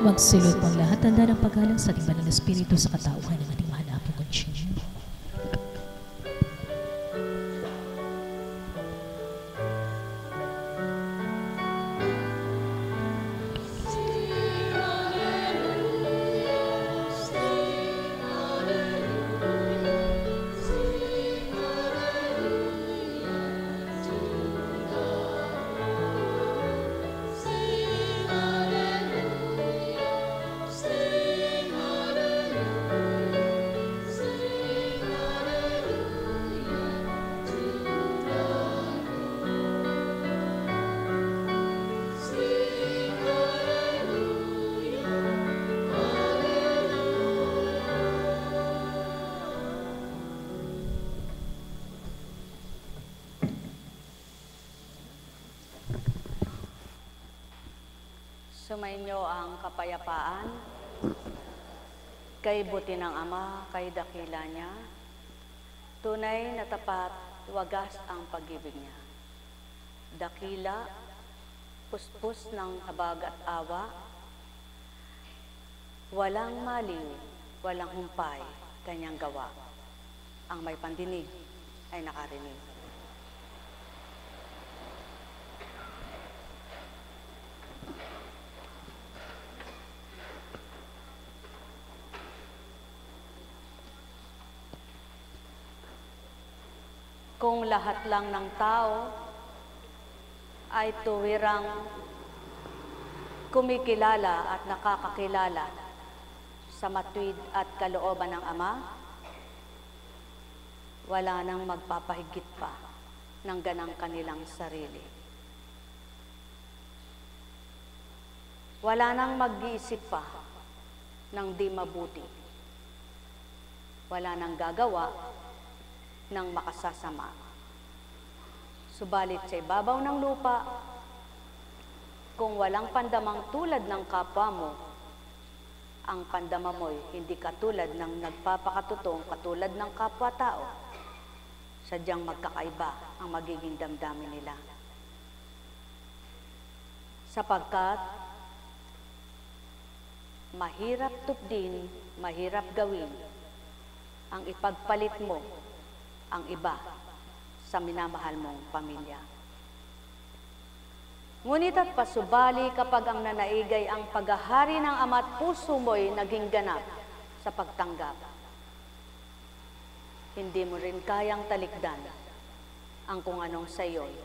Magsulot pang lahat tanda ng paggalang sa ating banal na espiritu sa katauhan ng ating mahal na Apo Conchino. Sumainyo ang kapayapaan, kay buti ng Ama, kay dakila niya, tunay na tapat, wagas ang pag-ibig niya. Dakila, puspos ng habag at awa, walang maliw, walang humpay, kanyang gawa. Ang may pandinig ay nakarinig. Kung lahat lang ng tao ay tuwirang kumikilala at nakakakilala sa matuwid at kalooban ng Ama, wala nang magpapahigit pa ng ganang kanilang sarili. Wala nang mag-iisip pa ng di mabuti. Wala nang gagawa ng makasasama. Subalit sa ibabaw ng lupa, kung walang pandamang tulad ng kapwa mo, ang pandama mo'y hindi katulad ng nagpapakatutong katulad ng kapwa-tao, sadyang magkakaiba ang magiging damdamin nila. Sapagkat mahirap tupdin, mahirap gawin ang ipagpalit mo ang iba sa minamahal mong pamilya. Ngunit at pasubali kapag ang nanaigay ang paghahari ng Ama at puso mo'y naging ganap sa pagtanggap, hindi mo rin kayang talikdan ang kung anong sa iyo'y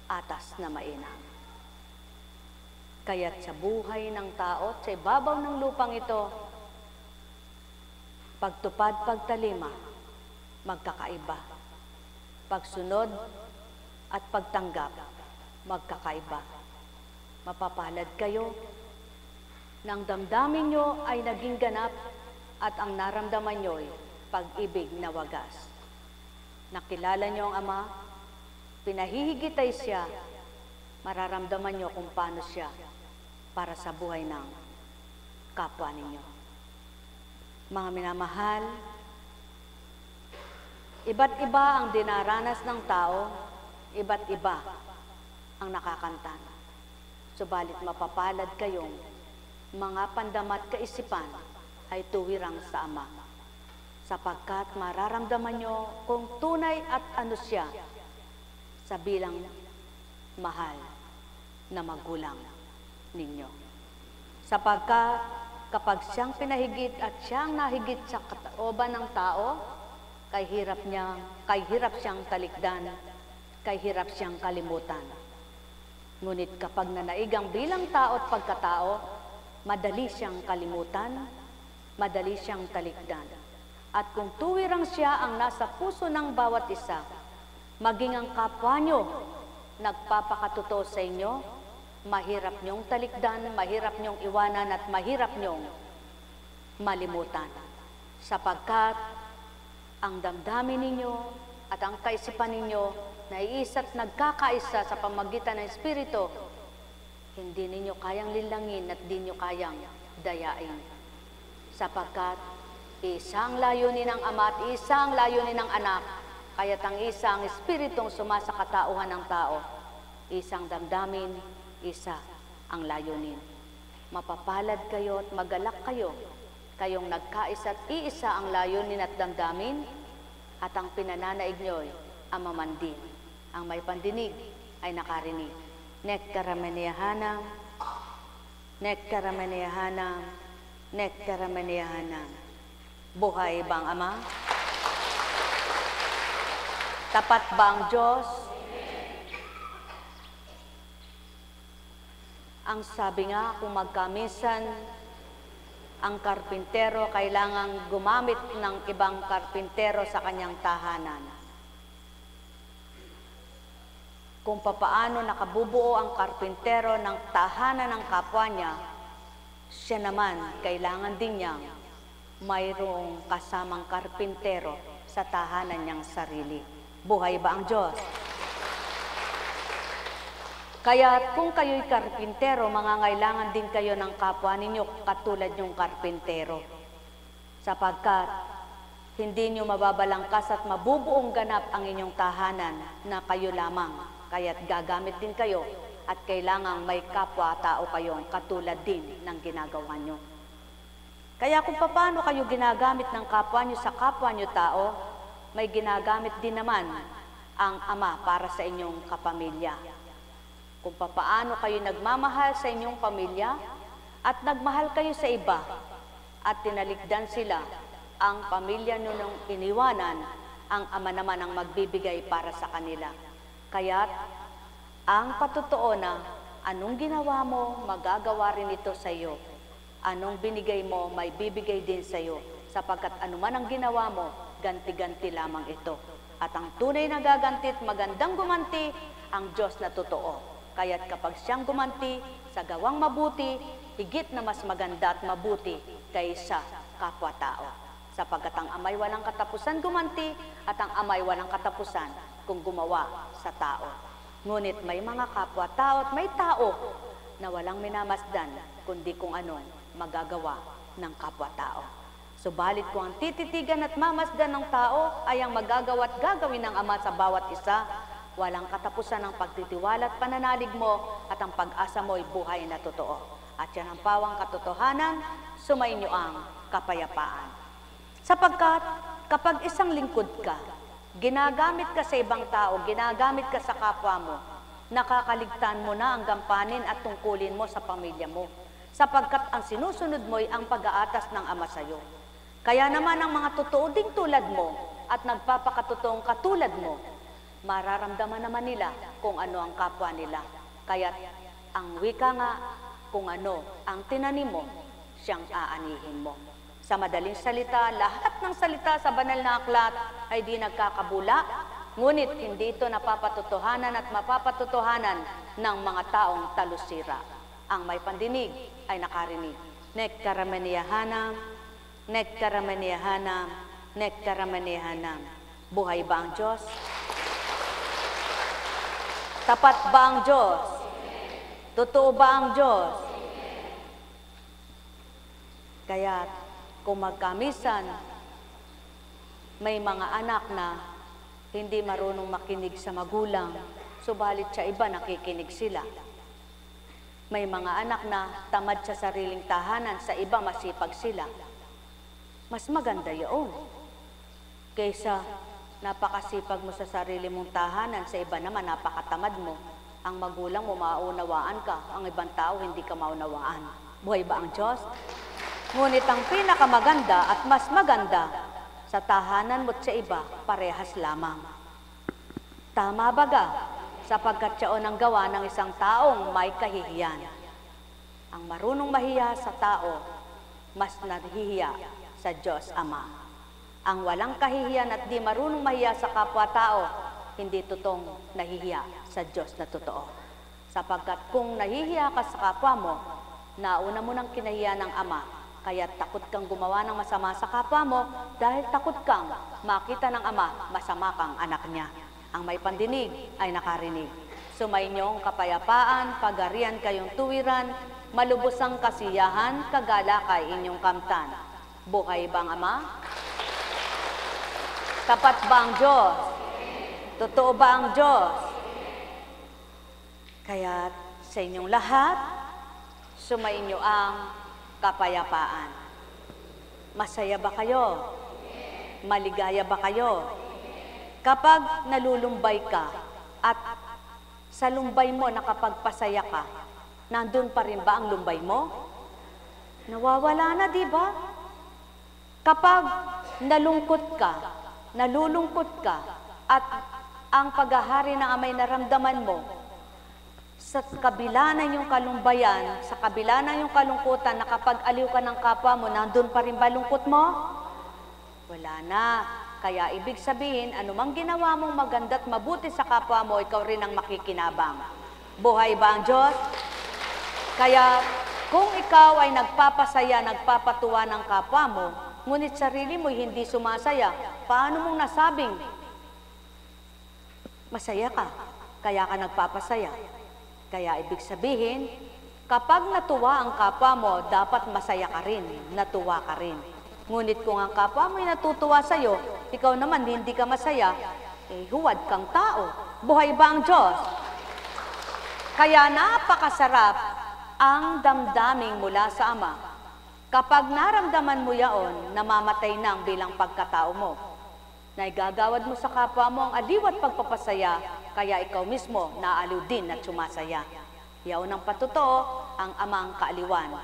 atas na mainam. Kaya't sa buhay ng tao at sa ibabaw ng lupang ito, pagtupad, pagtalima, magkakaiba. Pagsunod at pagtanggap, magkakaiba. Mapapalad kayo nang damdamin nyo ay naging ganap at ang naramdaman nyo'y pag-ibig na wagas. Nakilala nyo ang Ama, pinahihigitay siya, mararamdaman nyo kung paano siya para sa buhay ng kapwa ninyo. Mga minamahal, iba't iba ang dinaranas ng tao, iba't iba ang nakakantan. Subalit mapapalad kayong mga pandamat kaisipan ay tuwirang sa Ama, sapagkat mararamdaman nyo kung tunay at ano siya sa bilang mahal na magulang ninyo. Sapagkat kapag siyang pinahigit at siyang nahigit sa katooban ng tao, kay hirap siyang talikdan, kay hirap siyang kalimutan. Ngunit kapag nanaigang bilang tao at pagkatao, madali siyang kalimutan, madali siyang talikdan. At kung tuwirang siya ang nasa puso ng bawat isa, maging ang kapwa nyo nagpapakatotoo sa inyo, mahirap nyong talikdan, mahirap nyong iwanan at mahirap nyong malimutan. Sapagkat ang damdamin ninyo at ang kaisipan ninyo na iisa't nagkakaisa sa pamagitan ng Espiritu, hindi ninyo kayang linlangin at di nyo kayang dayain. Sapagkat isang layunin ng Ama at isang layunin ng Anak, kaya't ang isang Espiritong sumasa katauhan ng tao, isang damdamin, isa ang layunin. Mapapalad kayo at magalak kayo, kayong nagkaisa at iisa ang layunin at damdamin, at ang pinananaig nyo'y amaman din. Ang may pandinig ay nakarinig. Nekkaramenehanam, nekkaramenehanam, nekkaramenehanam. Buhay ba ang Ama? Tapat ba ang Diyos? Ang sabi nga, kung magkamisan ang karpintero, kailangang gumamit ng ibang karpintero sa kanyang tahanan. Kung papaano nakabubuo ang karpintero ng tahanan ng kapwa niya, siya naman kailangan din niyang mayroong kasamang karpintero sa tahanan niyang sarili. Buhay ba ang Diyos? Kaya kung kayo'y karpintero, mangangailangan din kayo ng kapwa ninyo katulad yung karpintero. Sapagkat hindi nyo mababalangkas at mabubuong ganap ang inyong tahanan na kayo lamang. Kaya't gagamit din kayo at kailangang may kapwa-tao kayong katulad din ng ginagawa nyo. Kaya kung paano kayo ginagamit ng kapwa nyo sa kapwa nyo tao, may ginagamit din naman ang Ama para sa inyong kapamilya. Kung paano kayo nagmamahal sa inyong pamilya at nagmahal kayo sa iba at tinalikdan sila, ang pamilya nyo nung iniwanan, ang Ama naman ang magbibigay para sa kanila. Kaya't ang patotoo na anong ginawa mo, magagawa rin ito sa iyo. Anong binigay mo, may bibigay din sa iyo. Sapagkat anuman ang ginawa mo, ganti-ganti lamang ito. At ang tunay na gaganti at magandang gumanti, ang Diyos na totoo. Kaya't kapag siyang gumanti sa gawang mabuti, higit na mas maganda at mabuti kaysa kapwa-tao. Sapagkat ang Ama'y walang katapusan gumanti at ang Ama'y walang katapusan kung gumawa sa tao. Ngunit may mga kapwa-tao at may tao na walang minamasdan kundi kung anong magagawa ng kapwa-tao. Subalit kung ang tititigan at mamasdan ng tao ay ang magagawa at gagawin ng Ama sa bawat isa, walang katapusan ang pagtitiwala at pananalig mo at ang pag-asa mo'y buhay na totoo. At yan ang pawang katotohanan, sumainyo ang kapayapaan. Sapagkat kapag isang lingkod ka, ginagamit ka sa ibang tao, ginagamit ka sa kapwa mo, nakakaligtan mo na ang gampanin at tungkulin mo sa pamilya mo. Sapagkat ang sinusunod mo ay ang pag-aatas ng Ama sa iyo. Kaya naman ang mga totoo ding tulad mo at nagpapakatotoong katulad mo, mararamdaman naman nila kung ano ang kapwa nila. Kaya ang wika nga, kung ano ang tinanim mo, siyang aanihin mo. Sa madaling salita, lahat ng salita sa banal na aklat ay di nagkakabula, ngunit hindi ito napapatotohanan at mapapatotohanan ng mga taong talusira. Ang may pandinig ay nakarinig. Nekkaramenehanam, nekkaramenehanam, nekkaramenehanam. Buhay ba ang Diyos? Tapat ba ang Diyos? Totoo ba ang Diyos? Kaya kung magkamisan, may mga anak na hindi marunong makinig sa magulang, subalit sa iba nakikinig sila. May mga anak na tamad sa sariling tahanan, sa iba masipag sila. Mas maganda yun. Kaysa napakasipag mo sa sarili mong tahanan, sa iba naman napakatamad mo. Ang magulang mo maunawaan ka, ang ibang tao hindi ka maunawaan. Buhay ba ang Diyos? Ngunit ang pinakamaganda at mas maganda, sa tahanan mo't sa iba, parehas lamang. Tama baga, sapagkat siyaon ang gawa ng isang taong may kahihiyan. Ang marunong mahiya sa tao, mas nahihiya sa Diyos Ama. Ang walang kahihiyan at di marunong mahiya sa kapwa-tao, hindi totoong nahihiya sa Diyos na totoo. Sapagkat kung nahihiya ka sa kapwa mo, nauna mo ng kinahiya ng Ama, kaya takot kang gumawa ng masama sa kapwa mo dahil takot kang makita ng Ama masama kang anak niya. Ang may pandinig ay nakarinig. Sumainyong kapayapaan, pagarian kayong tuwiran, malubos ang kasiyahan, kagalakay inyong kamtan. Buhay bang Ama? Tapat ba ang Diyos? Totoo ba ang Diyos? Kaya sa inyong lahat, Sumainyo ang kapayapaan. Masaya ba kayo? Maligaya ba kayo? Kapag nalulumbay ka at sa lumbay mo nakapagpasaya ka, nandun pa rin ba ang lumbay mo? Nawawala na, di ba? Kapag nalulungkot ka at ang paghahari ng amay naramdaman mo, sa kabila na yung kalumbayan, sa kabila na yung kalungkutan, nakapag-aliw ka ng kapwa mo, nandun pa rin ba lungkot mo? Wala na. Kaya ibig sabihin, anumang ginawa mong maganda at mabuti sa kapwa mo, ikaw rin ang makikinabang. Buhay ba ang Diyos? Kaya kung ikaw ay nagpapasaya, nagpapatuwa ng kapwa mo, ngunit sarili mo hindi sumasaya, paano mong nasabing masaya ka, kaya ka nagpapasaya? Kaya ibig sabihin, kapag natuwa ang kapwa mo, dapat masaya ka rin, natuwa ka rin. Ngunit kung ang kapwa mo ay natutuwa sa'yo, ikaw naman hindi ka masaya, huwad kang tao. Buhay ba ang Diyos? Kaya napakasarap ang damdaming mula sa Ama. Kapag naramdaman mo yaon, namamatay nang bilang pagkatao mo. Naigagawad mo sa kapwa mo ang aliw at pagpapasaya, kaya ikaw mismo naaliw din at sumasaya. Yaon ang patotoo, ang Amang kaaliwan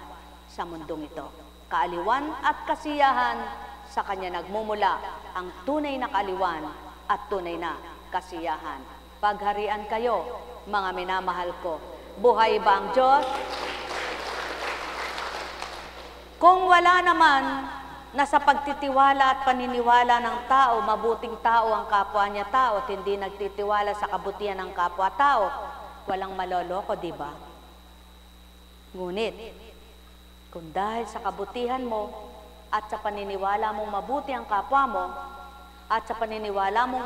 sa mundong ito. Kaaliwan at kasiyahan, sa Kanya nagmumula ang tunay na kaaliwan at tunay na kasiyahan. Pagharian kayo, mga minamahal ko. Buhay ba ang Diyos? Kung wala naman na sa pagtitiwala at paniniwala ng tao, mabuting tao ang kapwa niya tao at hindi nagtitiwala sa kabutihan ng kapwa tao, walang maloloko, di ba? Ngunit, kung dahil sa kabutihan mo at sa paniniwala mong mabuti ang kapwa mo, at sa paniniwala mong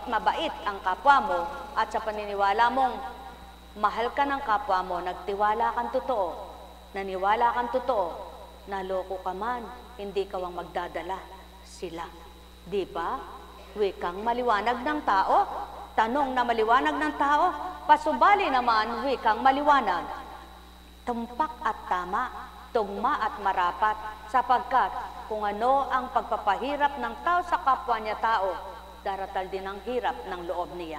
mabait ang kapwa mo, at sa paniniwala mong mahal ka ng kapwa mo, nagtiwala kang totoo, naniwala kang totoo, naloko ka man, hindi ka ang magdadala sila. Di ba? Wikang maliwanag ng tao, tanong na maliwanag ng tao, pasubali naman wikang maliwanag. Tumpak at tama, tugma at marapat, sapagkat kung ano ang pagpapahirap ng tao sa kapwa niya tao, daratal din ang hirap ng loob niya.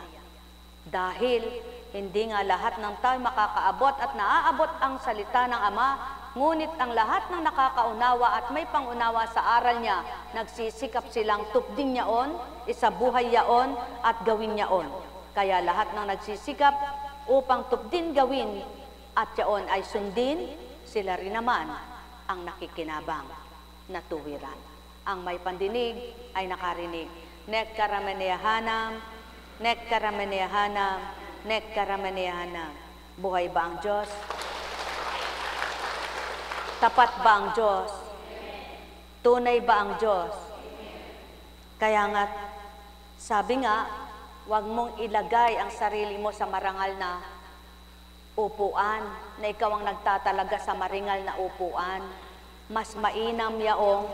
Dahil hindi nga lahat ng tao makakaabot at naaabot ang salita ng Ama, ngunit ang lahat ng nakakaunawa at may pangunawa sa aral niya, nagsisikap silang tupding yaon, isabuhay yaon, at gawin yaon. Kaya lahat ng nagsisikap upang tupdin gawin at yaon ay sundin, sila rin naman ang nakikinabang na tuwiran. Ang may pandinig ay nakarinig. Nek karamanehanam, nek karamanehanam, nek karamanehanam. Buhay ba ang Diyos? Tapat ba ang Diyos? Tunay ba ang Diyos? Kaya nga, sabi nga, huwag mong ilagay ang sarili mo sa marangal na upuan, na ikaw ang nagtatalaga sa maringal na upuan. Mas mainam yaong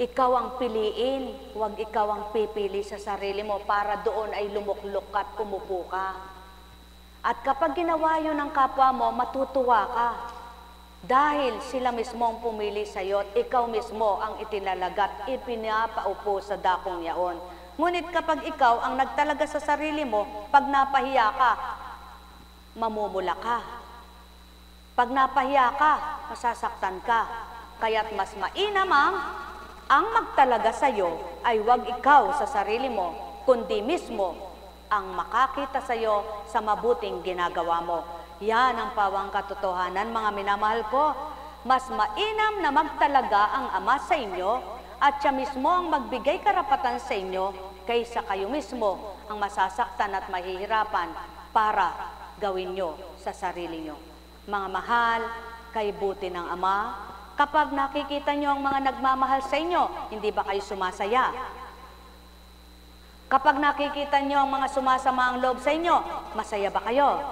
ikaw ang piliin, huwag ikaw ang pipili sa sarili mo para doon ay lumuklok at kumupo ka. At kapag ginawa yun ng kapwa mo, matutuwa ka. Dahil sila mismo ang pumili sa iyo at ikaw mismo ang itinalagat, ipinapaupo sa dakong yaon. Ngunit kapag ikaw ang nagtalaga sa sarili mo, pag napahiya ka, mamumula ka. Pag napahiya ka, masasaktan ka. Kaya't mas mainam ang magtalaga sa iyo ay huwag ikaw sa sarili mo, kundi mismo ang makakita sa iyo sa mabuting ginagawa mo. Yan ang pawang katotohanan, mga minamahal ko. Mas mainam na magtalaga ang Ama sa inyo at siya mismo ang magbigay karapatan sa inyo kaysa kayo mismo ang masasaktan at mahihirapan para gawin nyo sa sarili nyo. Mga mahal, kay buti ng Ama, kapag nakikita nyo ang mga nagmamahal sa inyo, hindi ba kayo sumasaya? Kapag nakikita nyo ang mga sumasama ang loob sa inyo, masaya ba kayo?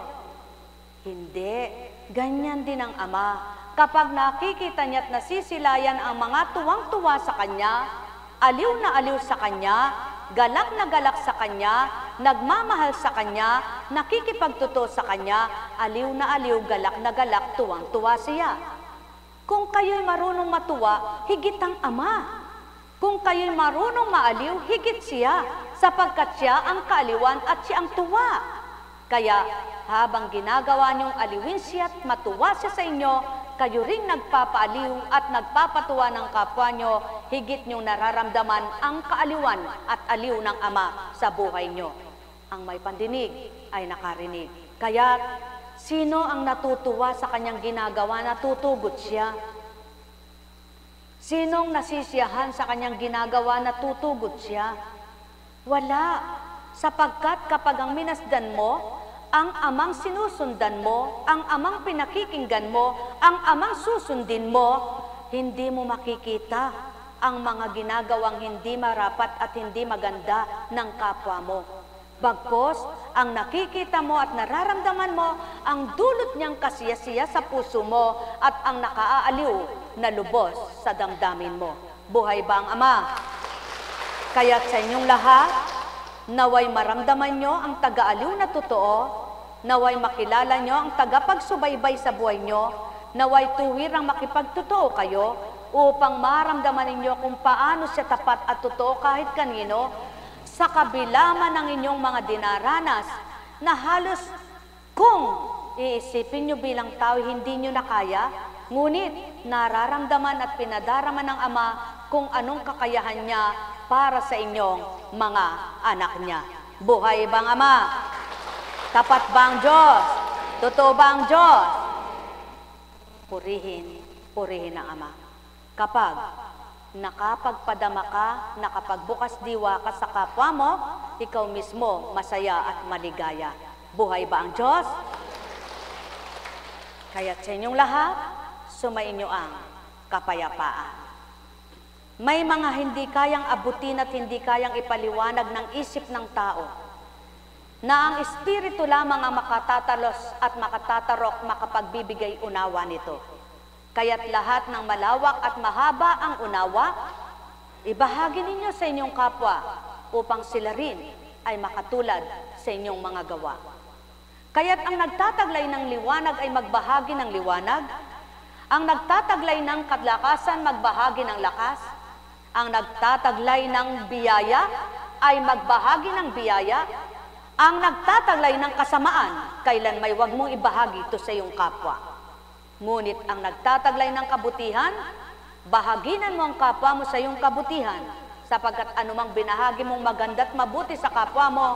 Hindi. Ganyan din ang Ama. Kapag nakikita niya at nasisilayan ang mga tuwang-tuwa sa Kanya, aliw na aliw sa Kanya, galak na galak sa Kanya, nagmamahal sa Kanya, nakikipagtotoo sa Kanya, aliw na aliw, galak na galak, tuwang-tuwa siya. Kung kayo'y marunong matuwa, higit ang Ama. Kung kayo'y marunong maaliw, higit siya, sapagkat siya ang kaaliwan at siya ang tuwa. Kaya, habang ginagawa niyong aliwin siya at matuwa siya sa inyo, kayo ring nagpapaaliw at nagpapatuwa ng kapwa nyo, higit niyong nararamdaman ang kaaliwan at aliw ng Ama sa buhay nyo. Ang may pandinig ay nakarinig. Kaya, sino ang natutuwa sa kanyang ginagawa, natutugot siya? Sinong nasisiyahan sa kanyang ginagawa, natutugot siya? Wala, sapagkat kapag ang minasdan mo, ang Amang sinusundan mo, ang Amang pinakikinggan mo, ang Amang susundin mo, hindi mo makikita ang mga ginagawang hindi marapat at hindi maganda ng kapwa mo. Bagkos, ang nakikita mo at nararamdaman mo, ang dulot niyang kasiyasiya sa puso mo at ang nakaaaliw na lubos sa damdamin mo. Buhay ba ang Ama? Kaya sa inyong lahat, naway maramdaman nyo ang taga-aliw na totoo, naway makilala nyo ang tagapagsubaybay sa buhay nyo, naway tuwirang makipagtotoo kayo upang maramdaman ninyo kung paano siya tapat at totoo kahit kanino, sa kabila man ng inyong mga dinaranas na halos kung iisipin nyo bilang tao hindi nyo na kaya, ngunit nararamdaman at pinadarama ng Ama kung anong kakayahan niya para sa inyong mga anak niya. Buhay bang Ama? Tapat ba ang Diyos? Totoo ba ang Diyos? Purihin ang Ama. Kapag nakapagpadama ka, nakapagbukas diwa ka sa kapwa mo, ikaw mismo masaya at maligaya. Buhay ba ang Diyos? Kaya sa inyong lahat, sumainyo ang kapayapaan. May mga hindi kayang abutin at hindi kayang ipaliwanag ng isip ng tao, na ang Espiritu lamang ang makatatalos at makatatarok, makapagbibigay unawa nito. Kaya't lahat ng malawak at mahaba ang unawa, ibahagi ninyo sa inyong kapwa upang sila rin ay makatulad sa inyong mga gawa. Kaya't ang nagtataglay ng liwanag ay magbahagi ng liwanag, ang nagtataglay ng kalakasan magbahagi ng lakas, ang nagtataglay ng biyaya ay magbahagi ng biyaya, ang nagtataglay ng kasamaan, kailan may wag mong ibahagi ito sa iyong kapwa. Ngunit ang nagtataglay ng kabutihan, bahaginan mo ang kapwa mo sa iyong kabutihan, sapagkat anumang binahagi mong maganda at mabuti sa kapwa mo,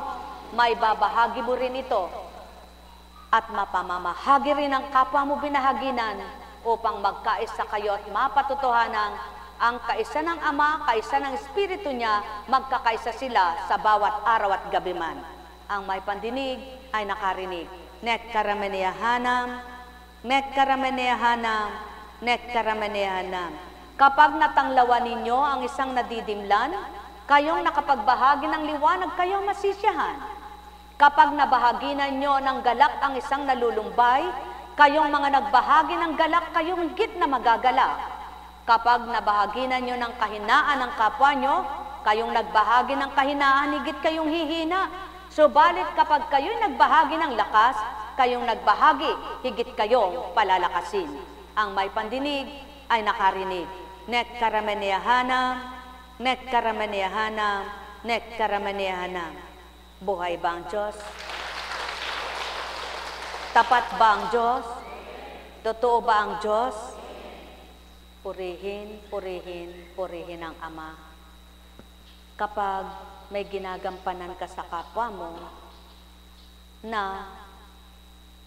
may babahagi mo rin ito at mapamamahagi rin ang kapwa mo binahaginan upang magkaisa kayo at mapatotohanan ang kaisa ng Ama, kaisa ng Espiritu niya, magkakaisa sila sa bawat araw at gabi man. Ang may pandinig ay nakarinig. Nek karameneyahanam, nek karameneyahanam, nek karameneyahanam. Kapag natanglawan ninyo ang isang nadidimlan, kayong nakapagbahagi ng liwanag, kayong masisiyahan. Kapag nabahaginan nyo ng galak ang isang nalulumbay, kayong mga nagbahagi ng galak, kayong higit na magagalak. Kapag nabahaginan nyo ng kahinaan ng kapwa nyo, kayong nagbahagi ng kahinaan, higit kayong hihina. Subalit kapag kayo'y nagbahagi ng lakas, kayong nagbahagi, higit kayong palalakasin. Ang may pandinig ay nakarinig. Nek karameneyahanam, nek karameneyahanam, nek karameneyahanam. Buhay ba ang Diyos? Tapat ba ang Diyos? Totoo ba ang Diyos? Purihin, purihin, purihin ang Ama. Kapag may ginagampanan ka sa kapwa mo na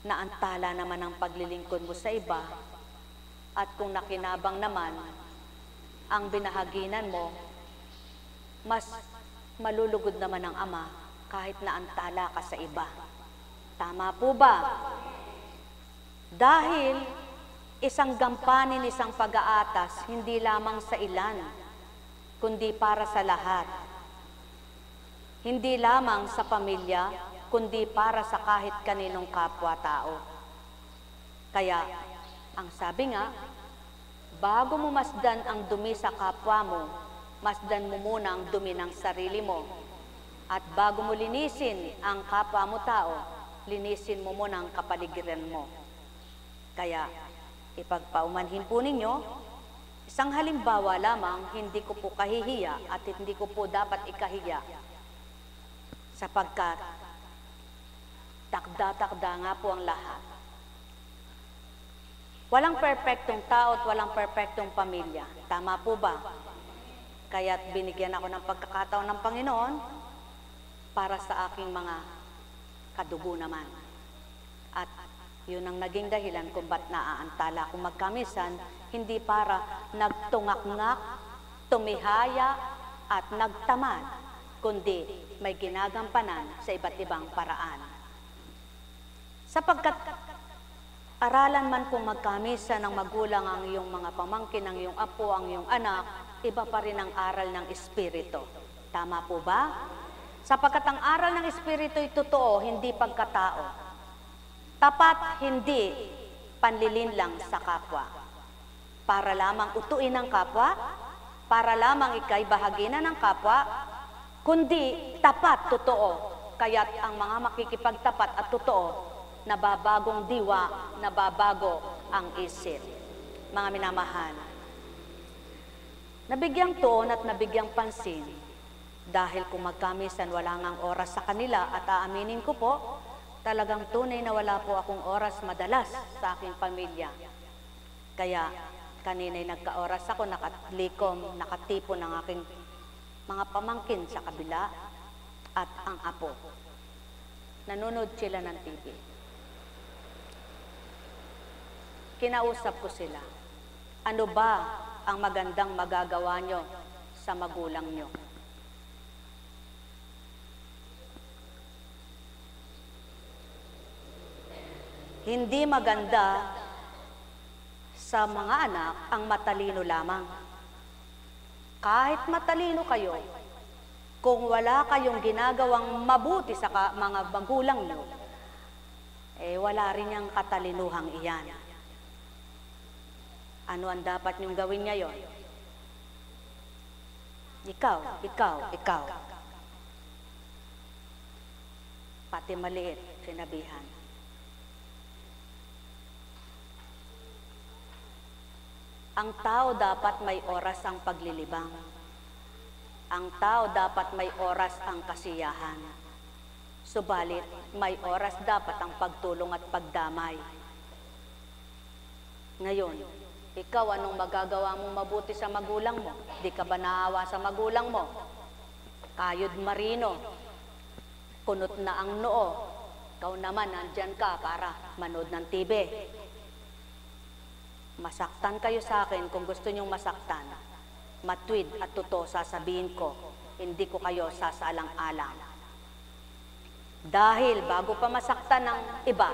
naantala naman ang paglilingkod mo sa iba, at kung nakinabang naman ang binahaginan mo, mas malulugod naman ang Ama kahit naantala ka sa iba. Tama po ba? Dahil isang gampanin, isang pag-aatas, hindi lamang sa ilan, kundi para sa lahat. Hindi lamang sa pamilya, kundi para sa kahit kaninong kapwa-tao. Kaya, ang sabi nga, bago mo masdan ang dumi sa kapwa mo, masdan mo muna ang dumi ng sarili mo. At bago mo linisin ang kapwa mo tao, linisin mo muna ang kapaligiran mo. Kaya, ipagpaumanhin po ninyo, isang halimbawa lamang, hindi ko po kahihiya at hindi ko po dapat ikahiya sapagkat takda-takda nga po ang lahat. Walang perpektong tao at walang perpektong pamilya. Tama po ba? Kaya't binigyan ako ng pagkakataon ng Panginoon para sa aking mga kadugo naman. At yun ang naging dahilan kung ba't naaantala akong magkamisan, hindi para nagtungak-ngak, tumihaya at nagtamad, kundi may ginagampanan sa iba't ibang paraan. Sapagkat aralan man kung magkamisa ng magulang ang iyong mga pamangkin, ang iyong apo, ang iyong anak, iba pa rin ang aral ng Espiritu. Tama po ba? Sapagkat ang aral ng Espiritu ay totoo, hindi pagkatao. Tapat, hindi panlilinlang sa kapwa. Para lamang utuin ang kapwa, para lamang ikay bahaginan ng kapwa, kundi tapat, totoo. Kaya't ang mga makikipagtapat at totoo, nababagong diwa, nababago ang isip. Mga minamahal, nabigyang tuon at nabigyang pansin dahil kung magkamisan wala ngang oras sa kanila at aaminin ko po, talagang tunay na wala po akong oras madalas sa aking pamilya. Kaya kanina'y nagka-oras ako, nakatlikom, nakatipon ng aking mga pamangkin sa kabila at ang apo. Nanonood sila ng TV. Kinausap ko sila, ano ba ang magandang magagawa nyo sa magulang nyo? Hindi maganda sa mga anak ang matalino lamang. Kahit matalino kayo, kung wala kayong ginagawang mabuti sa mga magulang nyo, wala rin yung katalinuhang iyan. Ano ang dapat niyong gawin ngayon? Ikaw. Pati maliit, sinabihan. Ang tao dapat may oras ang paglilibang. Ang tao dapat may oras ang kasiyahan. Subalit, may oras dapat ang pagtulong at pagdamay. Ngayon, ikaw, anong magagawa mong mabuti sa magulang mo? Di ka ba naawa sa magulang mo? Kayod marino, kunot na ang noo. Ikaw naman, nandyan ka para manood ng TV. Masaktan kayo sa akin kung gusto nyong masaktan. Matwid at totoo sasabihin ko, hindi ko kayo sasaalang-alang. Dahil bago pa masaktan ng iba,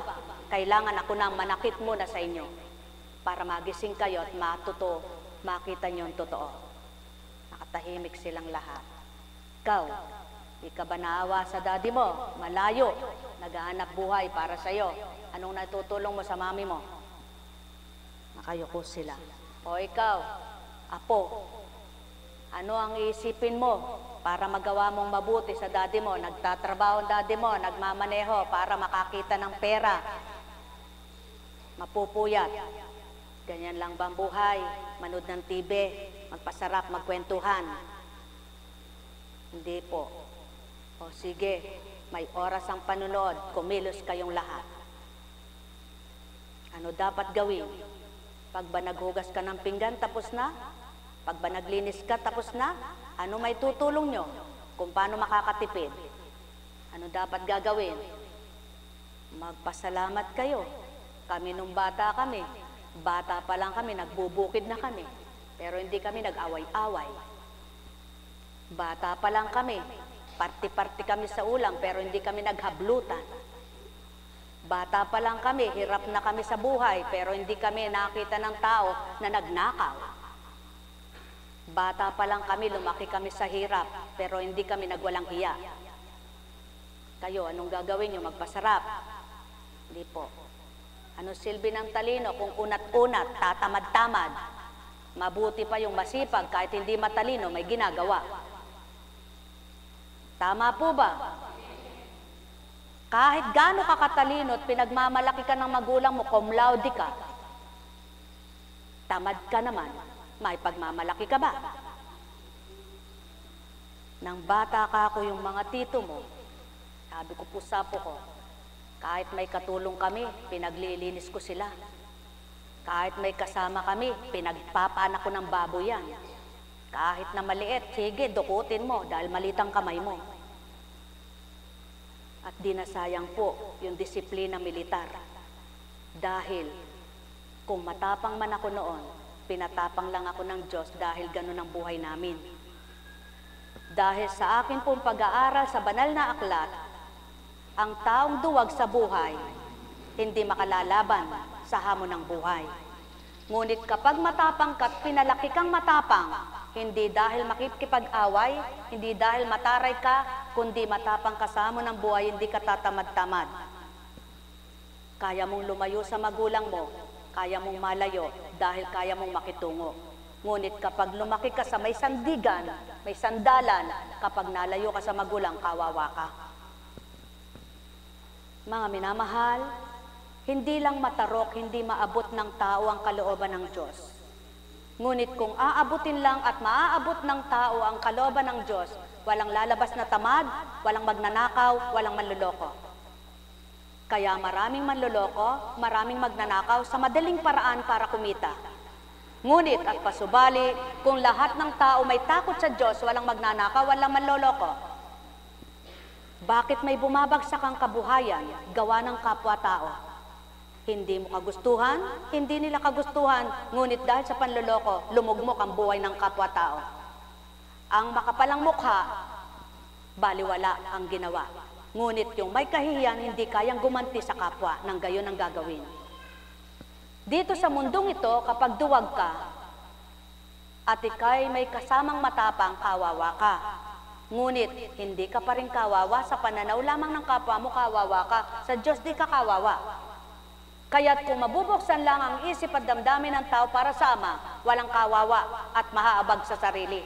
kailangan ako nang manakit muna sa inyo para magising kayo at makita nyo ang totoo. Nakatahimik silang lahat. Ikaw, di ka ba naawa sa daddy mo? Malayo, naghahanap buhay para sa'yo. Anong natutulong mo sa mami mo? Nakayuko sila. O ikaw, apo, ano ang iisipin mo para magawa mong mabuti sa daddy mo? Nagtatrabaho ang daddy mo, nagmamaneho para makakita ng pera. Mapupuyat. Ganyan lang ba ang buhay? Manood ng TV, magpasarap, magkwentuhan. Hindi po. O sige, may oras ang panunood, kumilos kayong lahat. Ano dapat gawin? Pag ba naghugas ka ng pinggan, tapos na? Pag ba naglinis ka, tapos na? Ano may tutulong nyo? Kung paano makakatipid? Ano dapat gagawin? Magpasalamat kayo. Kami nung bata kami, bata pa lang kami, nagbubukid na kami. Pero hindi kami nag-away-away. Bata pa lang kami, party-party kami sa ulam, pero hindi kami naghablutan. Bata pa lang kami, hirap na kami sa buhay, pero hindi kami nakita ng tao na nagnakaw. Bata pa lang kami, lumaki kami sa hirap, pero hindi kami nagwalang hiya. Kayo, anong gagawin nyo? Magpasarap? Hindi po. Ano silbi ng talino kung unat-unat, tatamad-tamad? Mabuti pa yung masipag, kahit hindi matalino, may ginagawa. Tama po ba? Kahit gaano ka katalino at pinagmamalaki ka ng magulang mo, cum laude ka, tamad ka naman, may pagmamalaki ka ba? Nang bata ka ako yung mga tito mo, sabi ko po sa apo ko, kahit may katulong kami, pinaglilinis ko sila. Kahit may kasama kami, pinagpapaanak ko ng baboy yan. Kahit na maliit, sige, dukutin mo dahil maliit ang kamay mo. At di nasayang po yung disiplina militar. Dahil kung matapang man ako noon, pinatapang lang ako ng Diyos dahil ganun ang buhay namin. Dahil sa akin pong pag-aaral sa banal na aklat, ang taong duwag sa buhay, hindi makalalaban sa hamon ng buhay. Ngunit kapag matapang ka at pinalaki kang matapang, hindi dahil makikipag-away, hindi dahil mataray ka, kundi matapang ka sa hamon ng buhay, hindi ka tatamad-tamad. Kaya mong lumayo sa magulang mo, kaya mong malayo dahil kaya mong makitungo. Ngunit kapag lumaki ka sa may sandigan, may sandalan, kapag nalayo ka sa magulang, kawawa ka. Mga minamahal, hindi lang matarok, hindi maabot ng tao ang kalooban ng Diyos. Ngunit kung aabutin lang at maaabot ng tao ang kalooban ng Diyos, walang lalabas na tamad, walang magnanakaw, walang manloloko. Kaya maraming manloloko, maraming magnanakaw sa madaling paraan para kumita. Ngunit at pasubali, kung lahat ng tao may takot sa Diyos, walang magnanakaw, walang manloloko. Bakit may bumabagsak ang kabuhayan, gawa ng kapwa-tao? Hindi mo kagustuhan, hindi nila kagustuhan, ngunit dahil sa panloloko, lumugmok ang buhay ng kapwa-tao. Ang makapalang mukha, baliwala ang ginawa. Ngunit yung may kahihiyan, hindi kayang gumanti sa kapwa, nang gayon ang gagawin. Dito sa mundong ito, kapag duwag ka, at ikay may kasamang matapang, kawawa ka. Ngunit, hindi ka pa rin kawawa sa pananaw lamang ng kapwa mo, kawawa ka. Sa Diyos, di ka kawawa. Kaya't kung mabubuksan lang ang isip at damdamin ng tao para sa Ama, walang kawawa at mahaabag sa sarili.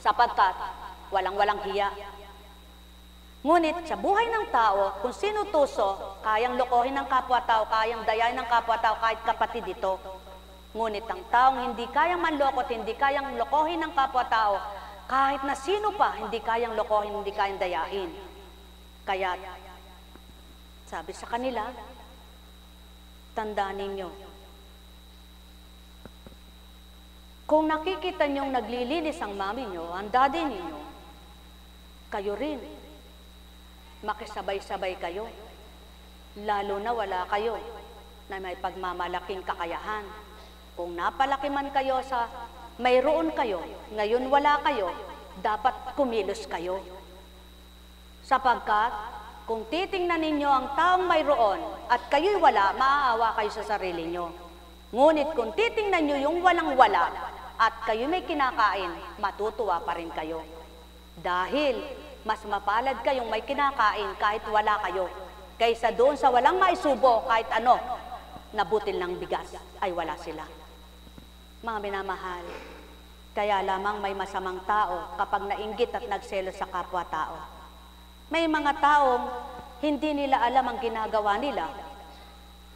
Sapagkat, walang hiya. Ngunit, sa buhay ng tao, kung sino tuso, kayang lokohin ng kapwa-tao, kayang dayain ng kapwa-tao, kahit kapatid ito. Ngunit ang taong hindi kayang manloko at hindi kayang lokohin ng kapwa-tao, kahit na sino pa, hindi kayang lokohin, hindi kayang dayain. Kaya, sabi sa kanila, tandaan ninyo, kung nakikita niyong naglilinis ang mami niyo, ang daddy ninyo, kayo rin, makisabay-sabay kayo, lalo na wala kayo na may pagmamalaking kakayahan. Kung napalaki man kayo sa mayroon kayo, ngayon wala kayo, dapat kumilos kayo. Sapagkat, kung titingnan ninyo ang taong mayroon at kayo'y wala, maaawa kayo sa sarili nyo. Ngunit kung titingnan nyo yung walang-wala at kayo may kinakain, matutuwa pa rin kayo. Dahil, mas mapalad kayong may kinakain kahit wala kayo, kaysa doon sa walang maisubo kahit ano, nabutil ng bigas ay wala sila. Mga minamahal, kaya lamang may masamang tao kapag nainggit at nagselos sa kapwa-tao. May mga taong hindi nila alam ang ginagawa nila.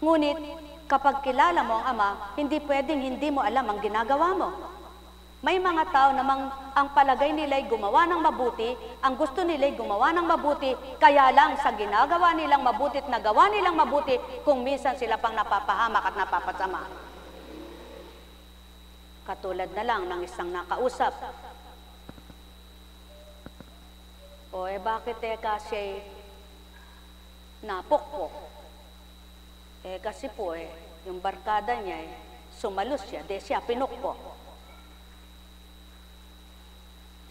Ngunit kapag kilala mo ang Ama, hindi pwedeng hindi mo alam ang ginagawa mo. May mga tao namang ang palagay nila'y gumawa ng mabuti, ang gusto nila'y gumawa ng mabuti, kaya lang sa ginagawa nilang mabuti at nagawa nilang mabuti, kung minsan sila pang napapahamak at napapasama. Katulad na lang ng isang nakausap. O bakit kasi napokpok? Kasi po yung barkada niya sumalos siya, siya pinukpok.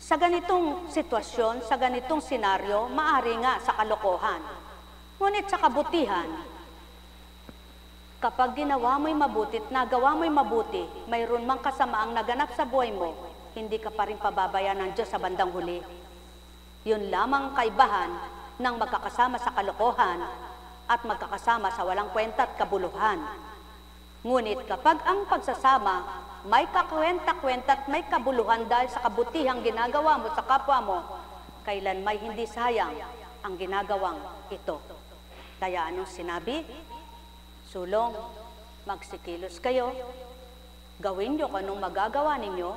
Sa ganitong sitwasyon, sa ganitong senaryo, maari nga sa kalokohan. Ngunit sa kabutihan, kapag ginawa mo'y mabuti at nagawa mo'y mabuti, mayroon mang kasamaang naganap sa buhay mo, hindi ka pa rin pababayaan ng Diyos sa bandang huli. Yun lamang kaibahan ng magkakasama sa kalokohan at magkakasama sa walang kwenta at kabuluhan. Ngunit kapag ang pagsasama may kakwenta-kwenta at may kabuluhan dahil sa kabutihang ginagawa mo sa kapwa mo, kailan may hindi sayang ang ginagawang ito. Kaya anong sinabi? Sulong, magsikilos kayo, gawin nyo kung anong magagawa ninyo,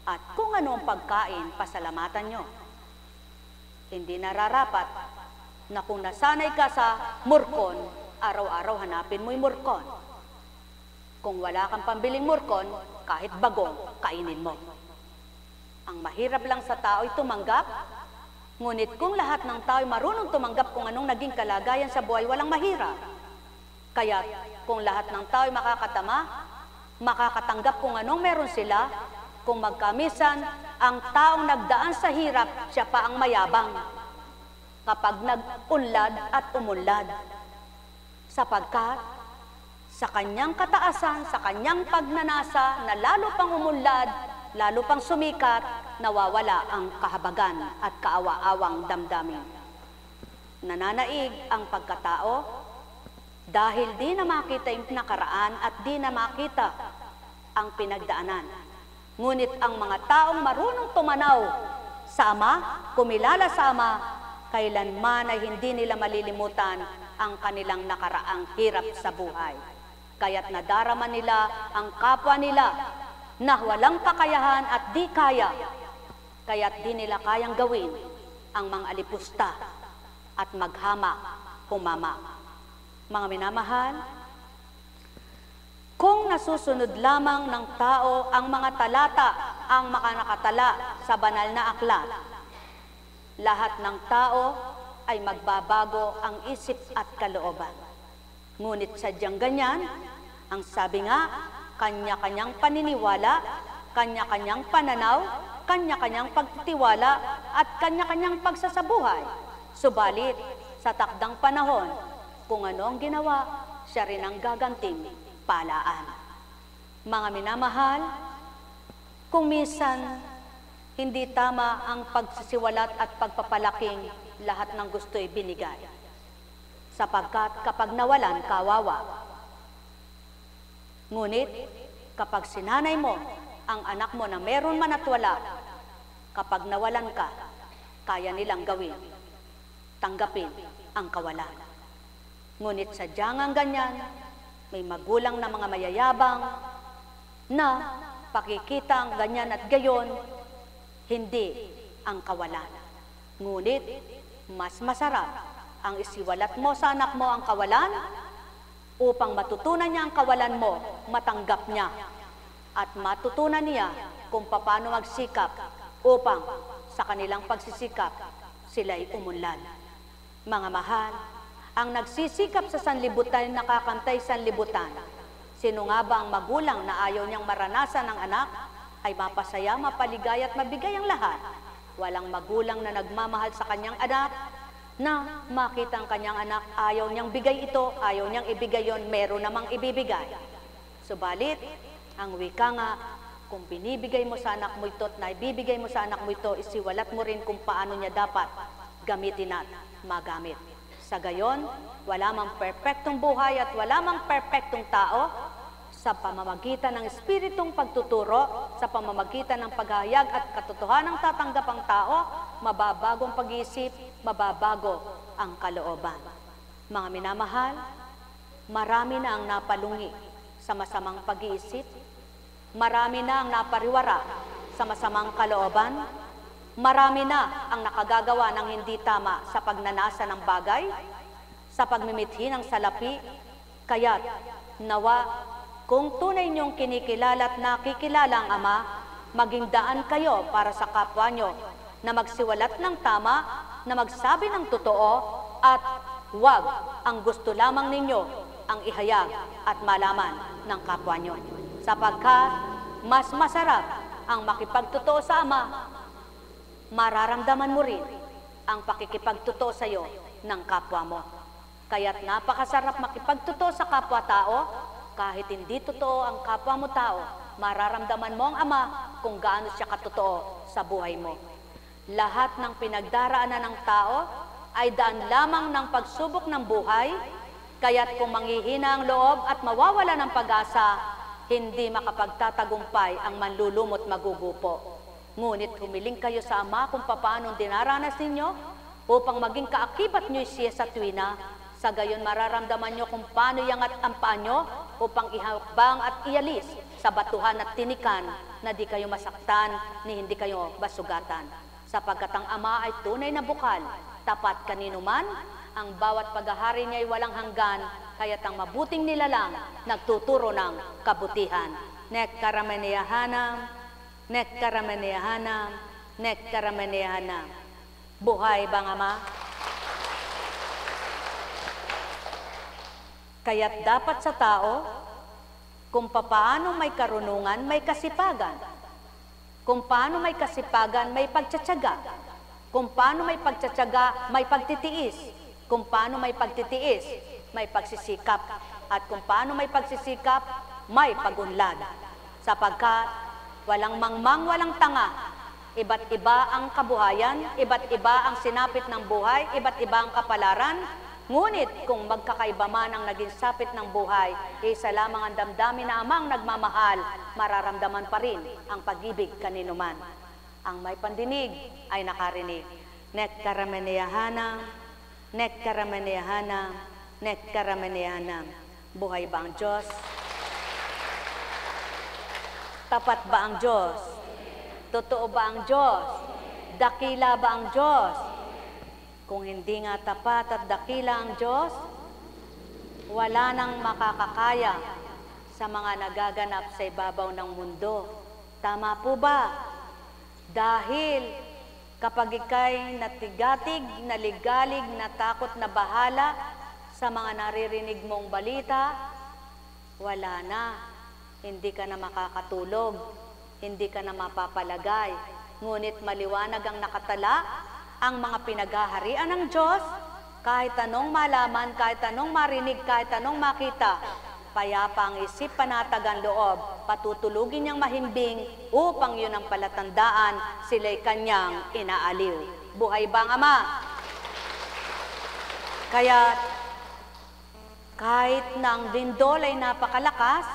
at kung anong pagkain, pasalamatan nyo. Hindi nararapat na kung nasanay ka sa murkon, araw-araw hanapin mo'y murkon. Kung wala kang pambiling murkon, kahit bagong, kainin mo. Ang mahirap lang sa tao ay tumanggap, ngunit kung lahat ng tao ay marunong tumanggap kung anong naging kalagayan sa buhay, walang mahirap. Kaya kung lahat ng tao ay makakatama, makakatanggap kung anong meron sila, kung magkamisan, ang taong nagdaan sa hirap, siya pa ang mayabang kapag nag-unlad at umunlad. Sapagkat sa kanyang kataasan, sa kanyang pagnanasa, na lalo pang umunlad, lalo pang sumikat, nawawala ang kahabagan at kaawa-awang damdamin. Nananaig ang pagkatao dahil di na makita yung nakaraan at di na makita ang pinagdaanan. Ngunit ang mga taong marunong tumanaw sa Ama, kumilala sa Ama, kailanman ay hindi nila malilimutan ang kanilang nakaraang hirap sa buhay. Kaya't nadarama nila ang kapwa nila na walang kakayahan at di kaya, kaya't di nila kayang gawin ang mga alipusta at maghamak, humama. Mga minamahal, kung nasusunod lamang ng tao ang mga talata, ang makanakatala sa banal na aklat, lahat ng tao ay magbabago ang isip at kalooban. Ngunit sadyang ganyan, ang sabi nga, kanya-kanyang paniniwala, kanya-kanyang pananaw, kanya-kanyang pagtitiwala, at kanya-kanyang pagsasabuhay. Subalit, sa takdang panahon, kung ano ang ginawa, siya rin ang gaganting palaan. Mga minamahal, kung minsan hindi tama ang pagsisiwalat at pagpapalaking lahat ng gusto'y binigay. Sapagkat kapag nawalan, kawawa. Ngunit, kapag sinanay mo ang anak mo na meron man at wala, kapag nawalan ka, kaya nilang gawin, tanggapin ang kawalan. Ngunit sadyang ang ganyan, may magulang na mga mayayabang na pakikita ang ganyan at gayon, hindi ang kawalan. Ngunit, mas masarap ang isiwalat mo sa anak mo ang kawalan upang matutunan niya ang kawalan mo, matanggap niya at matutunan niya kung paano magsikap upang sa kanilang pagsisikap sila'y umunlad. Mga mahal, ang nagsisikap sa sanlibutan nakakantay sanlibutan. Sino nga ba ang magulang na ayaw niyang maranasan ng anak ay mapasaya, mapaligay at mabigay ang lahat? Walang magulang na nagmamahal sa kanyang anak na makita ang kanyang anak, ayaw niyang bigay ito, ayaw niyang ibigay yon, meron namang ibibigay. Subalit, ang wika nga, kung binibigay mo sa anak mo ito at naibibigay mo sa anak mo ito, isiwalat mo rin kung paano niya dapat gamitin at magamit. Sa gayon, wala mang perpektong buhay at wala mang perpektong tao, sa pamamagitan ng espiritong pagtuturo, sa pamamagitan ng paghahayag at katotohanang tatanggap ang tao, mababago ang pag-iisip, mababago ang kalooban. Mga minamahal, marami na ang napalungi sa masamang pag-iisip, marami na ang napariwara sa masamang kalooban, marami na ang nakagagawa ng hindi tama sa pagnanasa ng bagay, sa pagmimithi ng salapi, kaya't nawa kung tunay niyong kinikilala at nakikilala ang Ama, maging daan kayo para sa kapwa niyo na magsiwalat ng tama, na magsabi ng totoo, at huwag ang gusto lamang ninyo ang ihayag at malaman ng kapwa niyo. Sapagkat mas masarap ang makipagtotoo sa Ama, mararamdaman mo rin ang pakikipagtotoo sa iyo ng kapwa mo. Kaya't napakasarap makipagtotoo sa kapwa-tao. Kahit hindi totoo ang kapwa mo tao, mararamdaman mo ang Ama kung gaano siya katotoo sa buhay mo. Lahat ng pinagdaraanan ng tao ay daan lamang ng pagsubok ng buhay, kaya't kung manghihina ang loob at mawawala ng pag-asa, hindi makapagtatagumpay ang manlulumot magugupo. Ngunit humiling kayo sa Ama kung paano dinaranas ninyo upang maging kaakibat nyo siya sa tuwina. Sa gayon mararamdaman nyo kung paano iangat ang paa nyo upang ihakbang at ialis sa batuhan at tinikan na di kayo masaktan ni hindi kayo basugatan. Sapagkat ang Ama ay tunay na bukal, tapat kanino man, ang bawat paghahari niya ay walang hanggan, kaya't ang mabuting nilalang nagtuturo ng kabutihan. Nek karameneyahanam, nek karameneyahanam, nek karameneyahanam. Buhay bang Ama? Kaya't dapat sa tao, kung paano may karunungan, may kasipagan. Kung paano may kasipagan, may pagtsatsaga. Kung paano may pagtsatsaga, may pagtitiis. Kung paano may pagtitiis, may pagsisikap. At kung paano may pagsisikap, may pagunlad. Sapagkat walang mangmang, walang tanga. Iba't iba ang kabuhayan, iba't iba ang sinapit ng buhay, iba't iba ang kapalaran. Ngunit kung magkakaiba man ang naging sapit ng buhay, isa lamang ang damdamin na Amang nagmamahal, mararamdaman pa rin ang pag-ibig kanino man. Ang may pandinig ay nakarinig. Nek karameneyahanam, nek karameneyahanam, nek karameneyahanam. Buhay ba ang Diyos? Tapat ba ang Diyos? Totoo ba ang Diyos? Dakila ba ang Diyos? Kung hindi nga tapat at dakila ang Diyos, wala nang makakakaya sa mga nagaganap sa ibabaw ng mundo. Tama po ba? Dahil kapag ika'y natigatig, naligalig, natakot, na bahala sa mga naririnig mong balita, wala na. Hindi ka na makakatulog, hindi ka na mapapalagay. Ngunit maliwanag ang nakatala, ang mga pinaghaharian ng Diyos, kahit anong malaman, kahit anong marinig, kahit anong makita, payapa ang isip, panatag ang loob, patutulugin niyang mahimbing upang yun ang palatandaan, sila'y kanyang inaaliw. Buhay ba ang Ama? Kaya kahit na ang lindol ay napakalakas,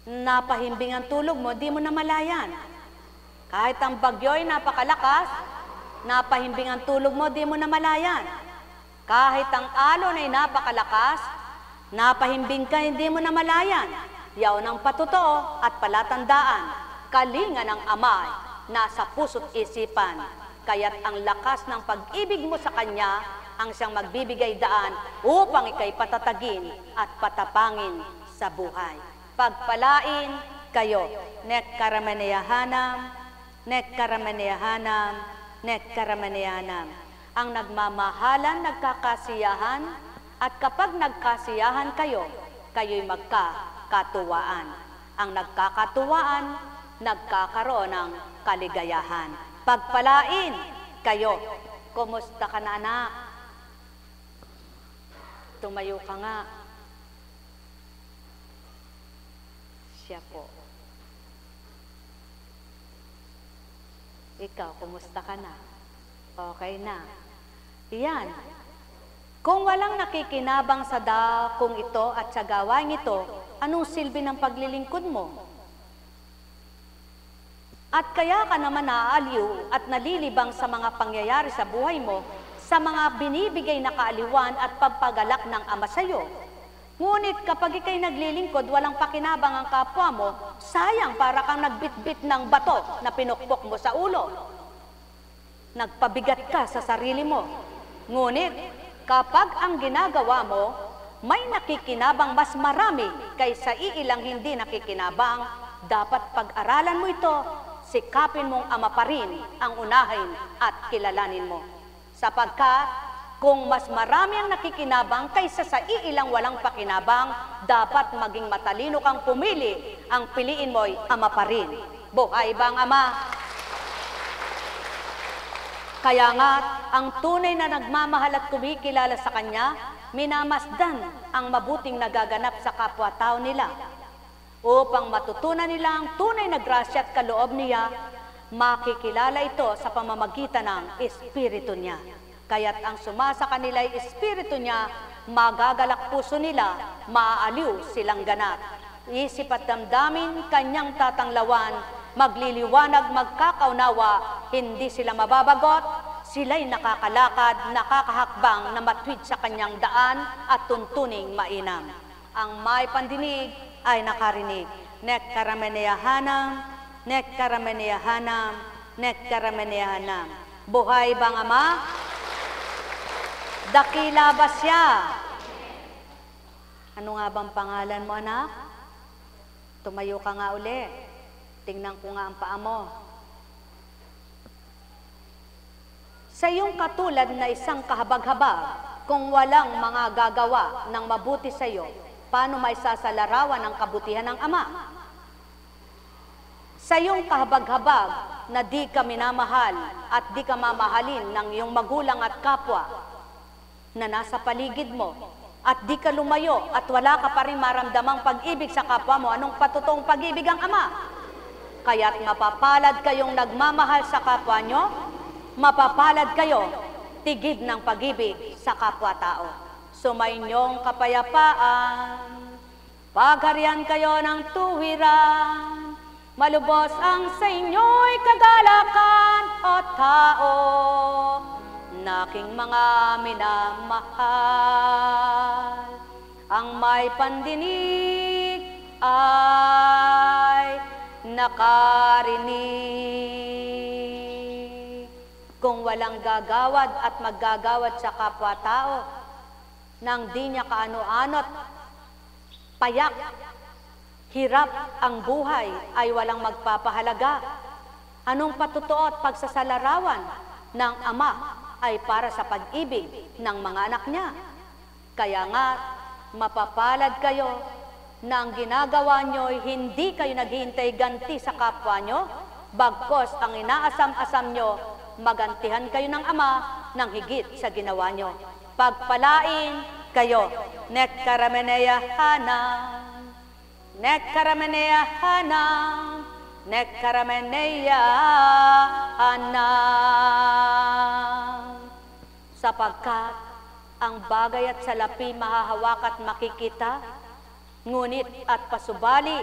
napahimbing ang tulog mo, di mo na malayan. Kahit ang bagyo ay napakalakas, napahimbing ang tulog mo, di mo na malayan. Kahit ang alon ay napakalakas, napahimbing ka, hindi mo na malayan. Yaw ng patotoo at palatandaan, kalinga ng Ama nasa puso't isipan. Kaya't ang lakas ng pag-ibig mo sa Kanya ang siyang magbibigay daan upang ika'y patatagin at patapangin sa buhay. Pagpalain kayo. Nek karameneyahanam, nek karameneyahanam, nek karameneyahanam. Ang nagmamahalan, nagkakasiyahan, at kapag nagkasiyahan kayo, kayo'y magkakatuwaan. Ang nagkakatuwaan, nagkakaroon ng kaligayahan. Pagpalain kayo. Kumusta ka na, anak? Tumayo ka nga. Siya po. Ikaw, kumusta ka na? Okay na. Iyan. Kung walang nakikinabang sa dakong ito at sa gawain ito, anong silbi ng paglilingkod mo? At kaya ka naman naaaliw at nalilibang sa mga pangyayari sa buhay mo, sa mga binibigay na kaaliwan at pagpagalak ng Ama sa iyo. Ngunit kapag ikay naglilingkod, walang pakinabang ang kapwa mo, sayang para kang nagbitbit ng bato na pinukpok mo sa ulo. Nagpabigat ka sa sarili mo. Ngunit kapag ang ginagawa mo, may nakikinabang mas marami kaysa iilang hindi nakikinabang, dapat pag-aralan mo ito, sikapin mong Ama pa rin ang unahin at kilalanin mo. Sapagkat kung mas marami ang nakikinabang kaysa sa iilang walang pakinabang, dapat maging matalino kang pumili, ang piliin mo'y Ama pa rin. Buhay ba ang Ama? Kaya nga, ang tunay na nagmamahal at kumikilala sa Kanya, minamasdan ang mabuting nagaganap sa kapwa-tao nila. Upang matutunan nila ang tunay na grasya at kaloob niya, makikilala ito sa pamamagitan ng Espiritu niya. Kaya't ang sumasa kanila ay Espiritu niya, magagalak puso nila, maaaliw silang ganap. Isip at damdamin kanyang tatanglawan, magliliwanag, magkakaunawa, hindi sila mababagot, sila'y nakakalakad, nakakahakbang na matwid sa kanyang daan at tuntuning mainam. Ang may pandinig ay nakarinig. Nek karameneyahanam, nek karameneyahanam, nek karameneyahanam. Buhay bang Ama? Dakila ba siya? Ano nga bang pangalan mo, anak? Tumayo ka nga uli. Tingnan ko nga ang paa mo. Sa iyong katulad na isang kahabag-habag, kung walang mga gagawa ng mabuti sa iyo, paano maisasalarawan ang kabutihan ng Ama? Sa iyong kahabag-habag na di ka minamahal at di ka mamahalin ng iyong magulang at kapwa na nasa paligid mo, at di ka lumayo at wala ka pa rin maramdamang pag-ibig sa kapwa mo, anong patotoong pag-ibig ang Ama? Kaya't mapapalad kayong nagmamahal sa kapwa nyo, mapapalad kayo, tigib ng pag-ibig sa kapwa-tao. Sumainyong kapayapaan, pagharian kayo ng tuwiran, malubos ang sa inyo'y kagalakan o tao, naking mga minamahal. Ang may pandinig ay nakarinig. Kung walang gagawad at maggagawad sa kapwa-tao, nang di niya kaano-ano't payak, hirap ang buhay ay walang magpapahalaga. Anong patutuot pagsasalarawan ng Ama ay para sa pag-ibig ng mga anak niya. Kaya nga, mapapalad kayo na ang ginagawa nyo'y hindi kayo naghihintay ganti sa kapwa nyo, bagkos ang inaasam-asam nyo, magantihan kayo ng Ama ng higit sa ginawa nyo. Pagpalain kayo. Nek karameneyahanam, nek karameneyahanam, nek karameneyahanam. Sapagkat ang bagay at salapi mahahawak at makikita, ngunit at pasubali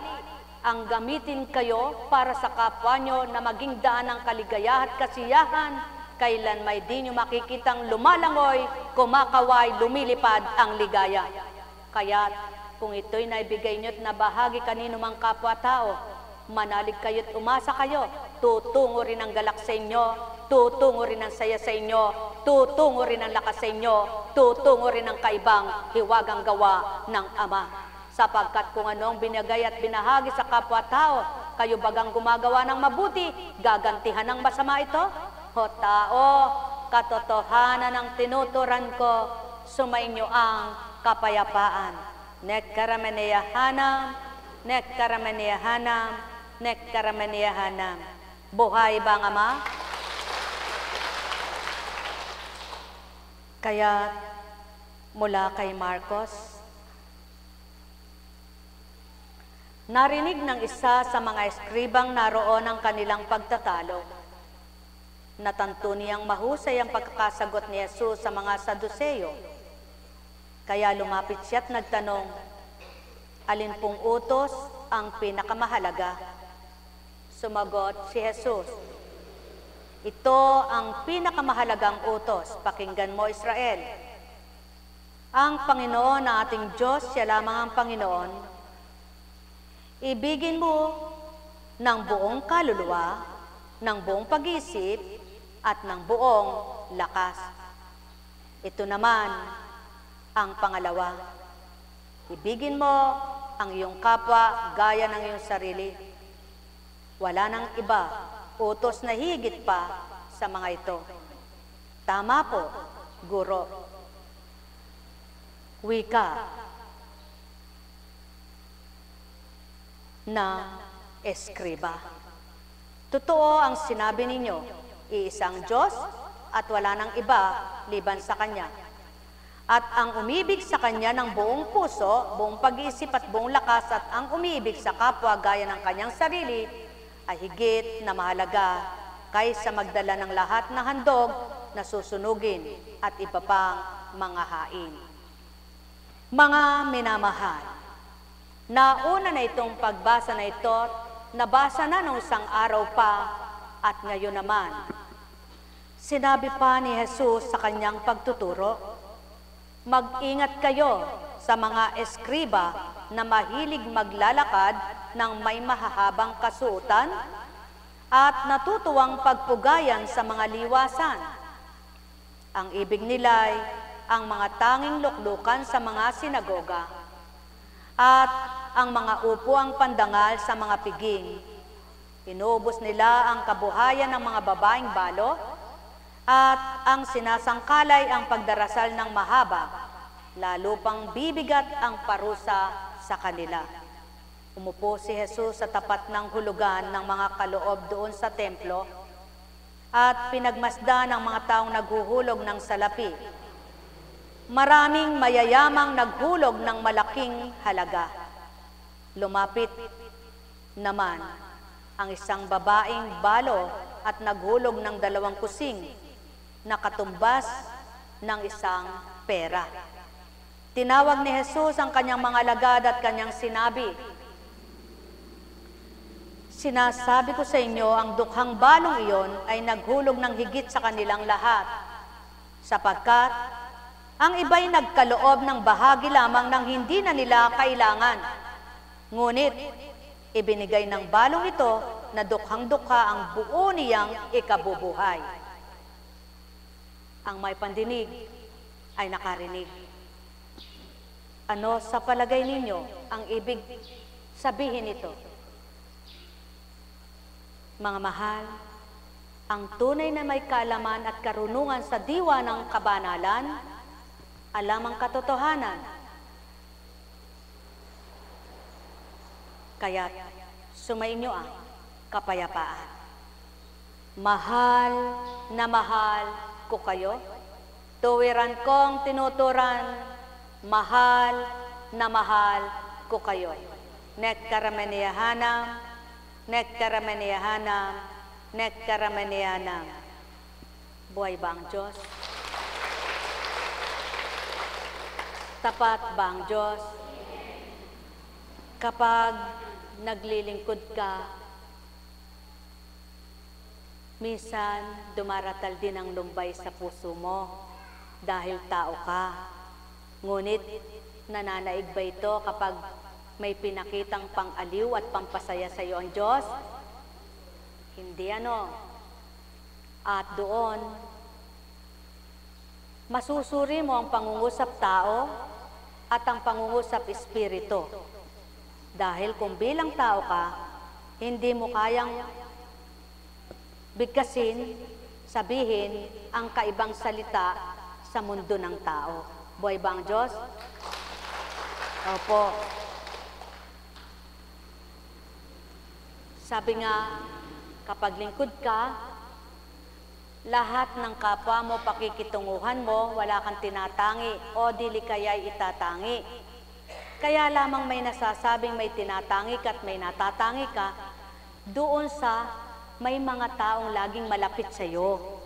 ang gamitin kayo para sa kapwa nyo na maging daan ng kaligayahan at kasiyahan, kailan may di nyo makikitang lumalangoy, kumakaway, lumilipad ang ligaya. Kaya kung ito'y naibigay nyo't na bahagi kanino mang kapwa-tao, manalig kayo't umasa kayo, tutungo rin ang galak sa inyo, tutungo rin ang saya sa inyo, tutungo rin ang lakas sa inyo, tutungo rin ang kaibang hiwagang gawa ng Ama. Sapagkat kung anong binigay at binahagi sa kapwa-tao, kayo bagang gumagawa ng mabuti, gagantihan ng masama ito? O tao, katotohanan ng tinuturan ko, sumainyo ang kapayapaan. Nek karameneyahanam, nek karameneyahanam, nek karameneyahanam. Buhay bang Ama? Kaya mula kay Marcos, narinig ng isa sa mga eskribang naroon ang kanilang pagtatalo. Natanto niyang mahusay ang pagkakasagot ni Jesus sa mga Saduseyo. Kaya lumapit siya at nagtanong, alin pong utos ang pinakamahalaga? Sumagot si Jesus, ito ang pinakamahalagang utos, pakinggan mo Israel. Ang Panginoon na ating Diyos, siya lamang ang Panginoon. Ibigin mo ng buong kaluluwa, ng buong pag-isip, at ng buong lakas. Ito naman ang pangalawa. Ibigin mo ang iyong kapwa gaya ng iyong sarili. Wala nang iba, utos na higit pa sa mga ito. Tama po, Guro. Wika na eskriba. Totoo ang sinabi ninyo, iisang Diyos at wala nang iba liban sa Kanya. At ang umibig sa Kanya ng buong puso, buong pag-iisip at buong lakas, at ang umibig sa kapwa gaya ng kanyang sarili ay higit na mahalaga kaysa magdala ng lahat ng handog na susunugin at iba pang mga hain. Mga minamahal, nauna na itong pagbasa na ito nabasa na nung isang araw pa at ngayon naman. Sinabi pa ni Jesus sa kanyang pagtuturo, mag-ingat kayo sa mga eskriba na mahilig maglalakad ng may mahahabang kasuotan at natutuwang pagpugayan sa mga liwasan. Ang ibig nila'y ang mga tanging luklukan sa mga sinagoga at ang mga upuang pandangal sa mga piging. Inuubos nila ang kabuhayan ng mga babaeng balo at ang sinasangkalay ang pagdarasal ng mahaba, lalo pang bibigat ang parusa sa kanila. Umupo si Jesus sa tapat ng hulugan ng mga kaloob doon sa templo at pinagmasdan ng mga taong naghuhulog ng salapi. Maraming mayayamang naghulog ng malaking halaga. Lumapit naman ang isang babaeng balo at naghulog ng 2 kusing na katumbas ng isang pera. Tinawag ni Jesus ang kanyang mga alagad at kanyang sinabi, sinasabi ko sa inyo, ang dukhang balong iyon ay naghulog ng higit sa kanilang lahat, sapagkat ang iba'y nagkaloob ng bahagi lamang ng hindi na nila kailangan. Ngunit, ibinigay ng balong ito na dukhang-dukha ang buo niyang ikabubuhay. Ang may pandinig ay nakarinig. Ano sa palagay ninyo ang ibig sabihin nito? Mga mahal, ang tunay na may kaalaman at karunungan sa diwa ng kabanalan, alam ang katotohanan. Kaya sumainyo ang kapayapaan. Mahal na mahal ko kayo. Tuwiran kong tinuturan, mahal na mahal ko kayo. Nekkaramaniyahanam, nekkaramaniyahanam, nekkaramaniyahanam. Buhay ba ang Diyos? Tapat ba ang Diyos? Kapag naglilingkod ka, minsan dumaratal din ang lumbay sa puso mo dahil tao ka. Ngunit nananaig ba ito kapag may pinakitang pang-aliw at pampasaya sa iyo ang Diyos? Hindi ano. At doon, masusuri mo ang pangungusap tao at ang pangungusap espiritu. Dahil kung bilang tao ka, hindi mo kayang bigkasin, sabihin ang kaibang salita sa mundo ng tao. Buhay ba ang Diyos? Opo. Sabi nga, kapag lingkod ka, lahat ng kapwa mo, pakikitunguhan mo, wala kang tinatangi o dili kaya'y itatangi. Kaya lamang may nasasabing may tinatangi ka at may natatangi ka, doon sa may mga taong laging malapit sa iyo.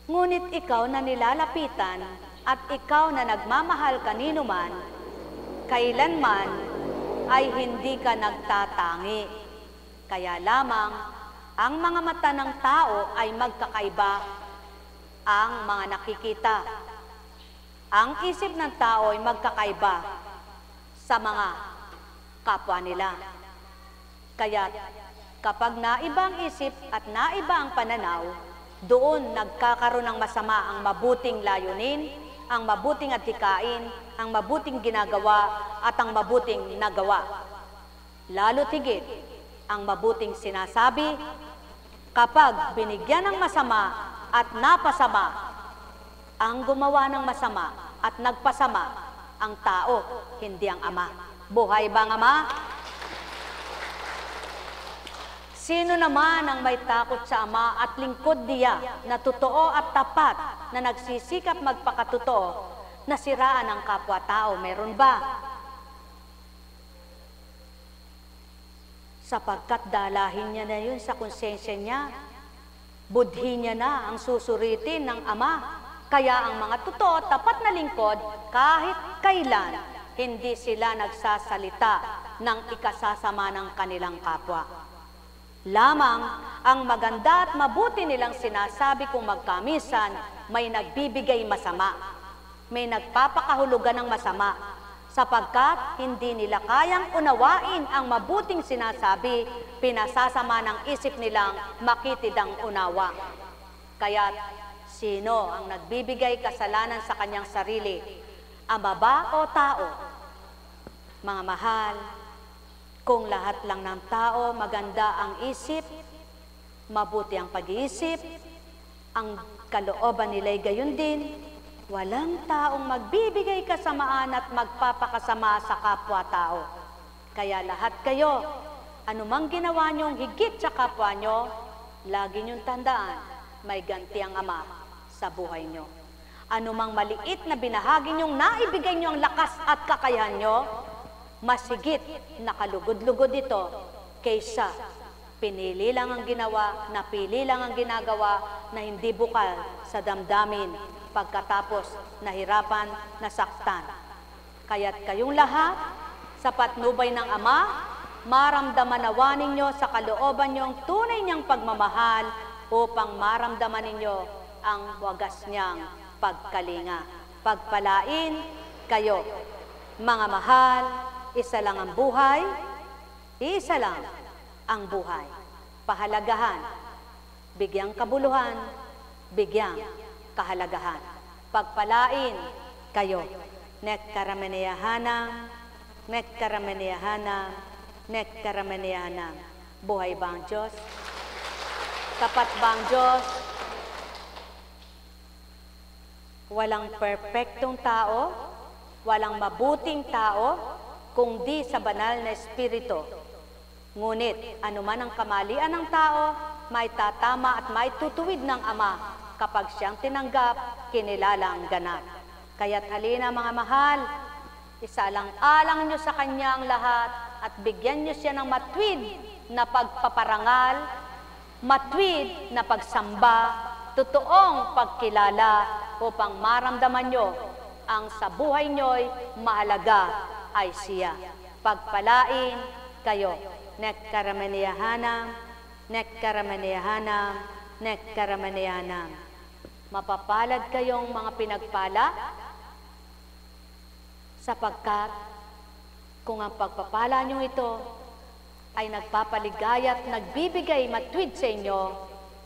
Ngunit ikaw na nilalapitan at ikaw na nagmamahal kanino man, kailanman ay hindi ka nagtatangi. Kaya lamang ang mga mata ng tao ay magkakaiba ang mga nakikita. Ang isip ng tao ay magkakaiba sa mga kapwa nila. Kaya kapag naiba ang isip at naiba ang pananaw, doon nagkakaroon ng masama ang mabuting layunin, ang mabuting adhikain, ang mabuting ginagawa at ang mabuting nagawa. Lalo tigit ang mabuting sinasabi kapag binigyan ng masama at napasama ang gumawa ng masama at nagpasama ang tao, hindi ang Ama. Buhay ba ang Ama? Sino naman ang may takot sa Ama at lingkod niya na totoo at tapat na nagsisikap magpakatotoo na siraan ang kapwa-tao? Meron ba? Sapagkat dalahin niya na yun sa konsensya niya, budhi niya na ang susuritin ng Ama. Kaya ang mga totoo at tapat na lingkod, kahit kailan, hindi sila nagsasalita ng ikasasama ng kanilang kapwa. Lamang ang maganda at mabuti nilang sinasabi kung magkamisan may nagbibigay masama, may nagpapakahulugan ng masama, sapagkat hindi nila kayang unawain ang mabuting sinasabi, pinasasama ng isip nilang makitid ang unawa. Kaya't sino ang nagbibigay kasalanan sa kanyang sarili, ama ba o tao? Mga mahal, kung lahat lang ng tao maganda ang isip, mabuti ang pag-iisip, ang kalooban nila'y gayon din, walang taong magbibigay kasamaan at magpapakasama sa kapwa-tao. Kaya lahat kayo, anumang ginawa niyong higit sa kapwa niyo, lagi niyong tandaan, may ganti ang Ama sa buhay niyo. Anumang maliit na binahagi niyong naibigay niyo ang lakas at kakayahan niyo, masigit na kalugod-lugod ito kaysa pinili lang ang ginawa, napili lang ang ginagawa na hindi bukal sa damdamin pagkatapos nahirapan, nasaktan. Kaya't kayong lahat, sa patnubay ng Ama, maramdaman nawa ninyo sa kalooban niyong tunay niyang pagmamahal upang maramdaman ninyo ang wagas niyang pagkalinga. Pagpalain kayo, mga mahal, isa lang ang buhay, isa lang ang buhay. Pahalagahan, bigyang kabuluhan, bigyang kahalagahan. Pagpalain kayo. Nekkarameneyahanam, nekkarameneyahanam, nekkarameneyahanam. Buhay ba ang Diyos? Tapat ba ang Diyos? Walang perpektong tao, walang mabuting tao, kung di sa banal na Espiritu. Ngunit, anuman ang kamalian ng tao, may tatama at may tutuwid ng Ama kapag siyang tinanggap, kinilala ang ganap. Kaya't halina mga mahal, isalang-alang niyo sa Kanya ang lahat at bigyan niyo siya ng matwid na pagpaparangal, matwid na pagsamba, totoong pagkilala upang maramdaman niyo ang sa buhay niyo'y mahalaga ay siya. Pagpalain kayo. Nekkarameneyahanam, nekkarameneyahanam, nekkarameneyahanam. Mapapalad kayong mga pinagpala sapagkat kung ang pagpapala nyo ito ay nagpapaligaya at nagbibigay matwid sa inyo,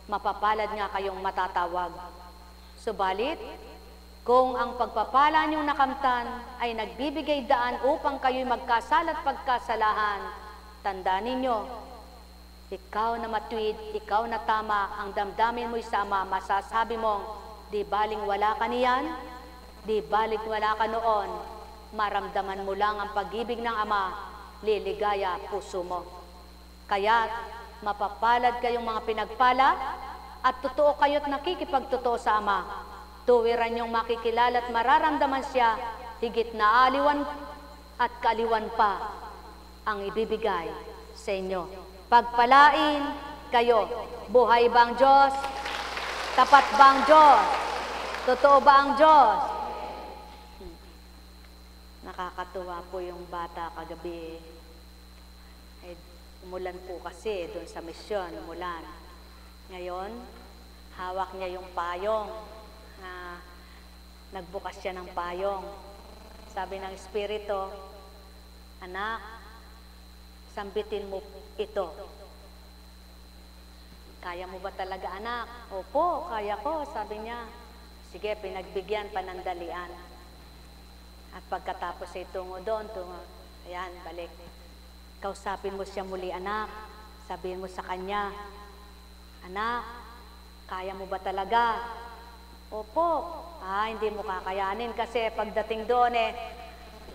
mapapalad nga kayong matatawag. Subalit, kung ang pagpapala nyong nakamtan ay nagbibigay daan upang kayo'y magkasala at pagkasalahan, tandaan ninyo, ikaw na matwid, ikaw na tama, ang damdamin mo'y sama, masasabi mong, di baling wala ka niyan, di baling wala ka noon, maramdaman mo lang ang pag-ibig ng Ama, liligaya puso mo. Kaya't mapapalad kayong mga pinagpala at totoo kayo't nakikipagtotoo sa Ama. Tuwiran niyong makikilala at mararamdaman siya, higit na aliwan at kaaliwan pa ang ibibigay sa inyo. Pagpalain kayo. Buhay ba ang Diyos? Tapat ba ang Diyos? Totoo ba ang Diyos? Nakakatuwa po yung bata kagabi. Umulan po kasi doon sa misyon, umulan. Ngayon, hawak niya yung payong. Nagbukas siya ng payong. Sabi ng Espiritu, anak, sambitin mo ito. Kaya mo ba talaga, anak? Opo, kaya ko, sabi niya. Sige, pinagbigyan, panandalian. At pagkatapos ay tungo doon, ayan, balik. Kausapin mo siya muli, anak. Sabihin mo sa kanya, anak, kaya mo ba talaga? Opo. Hindi mo kakayanin kasi pagdating doon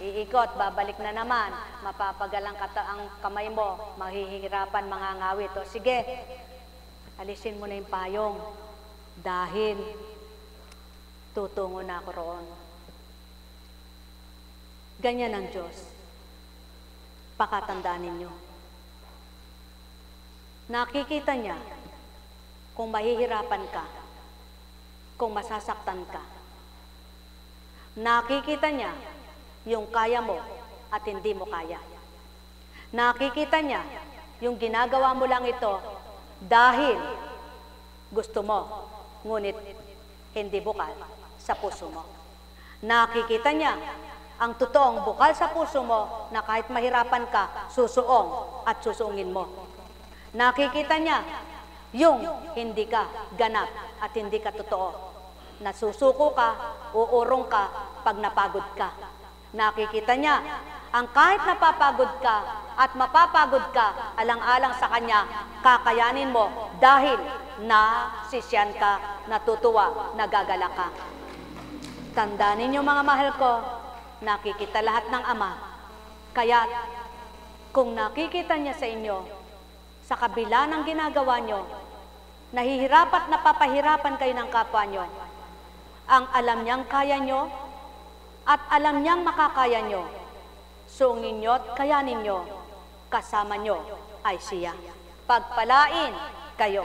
iikot, babalik na naman. Mapapagalang ang kamay mo, mahihirapan, mangangawit. O sige, alisin mo na yung payong dahil tutungo na ako roon. Ganyan ang Diyos. Pakatandaan ninyo. Nakikita niya kung mahihirapan ka, kung masasaktan ka. Nakikita niya yung kaya mo at hindi mo kaya. Nakikita niya yung ginagawa mo lang ito dahil gusto mo, ngunit hindi bukal sa puso mo. Nakikita niya ang totoong bukal sa puso mo na kahit mahirapan ka, susuong at susuungin mo. Nakikita niya yung hindi ka ganap at hindi ka totoo. Nasusuko ka, uurong ka pag napagod ka. Nakikita niya ang kahit napapagod ka at mapapagod ka, alang-alang sa kanya, kakayanin mo dahil nasisyan ka, natutuwa, nagagala ka. Tandaan ninyo mga mahal ko, nakikita lahat ng Ama. Kaya kung nakikita niya sa inyo, sa kabila ng ginagawa nyo, nahihirapat na papahirapan kayo ng kapwa nyo, ang alam niyang kaya nyo at alam niyang makakaya nyo, suungin nyo at kayanin nyo, kasama nyo ay siya. Pagpalain kayo.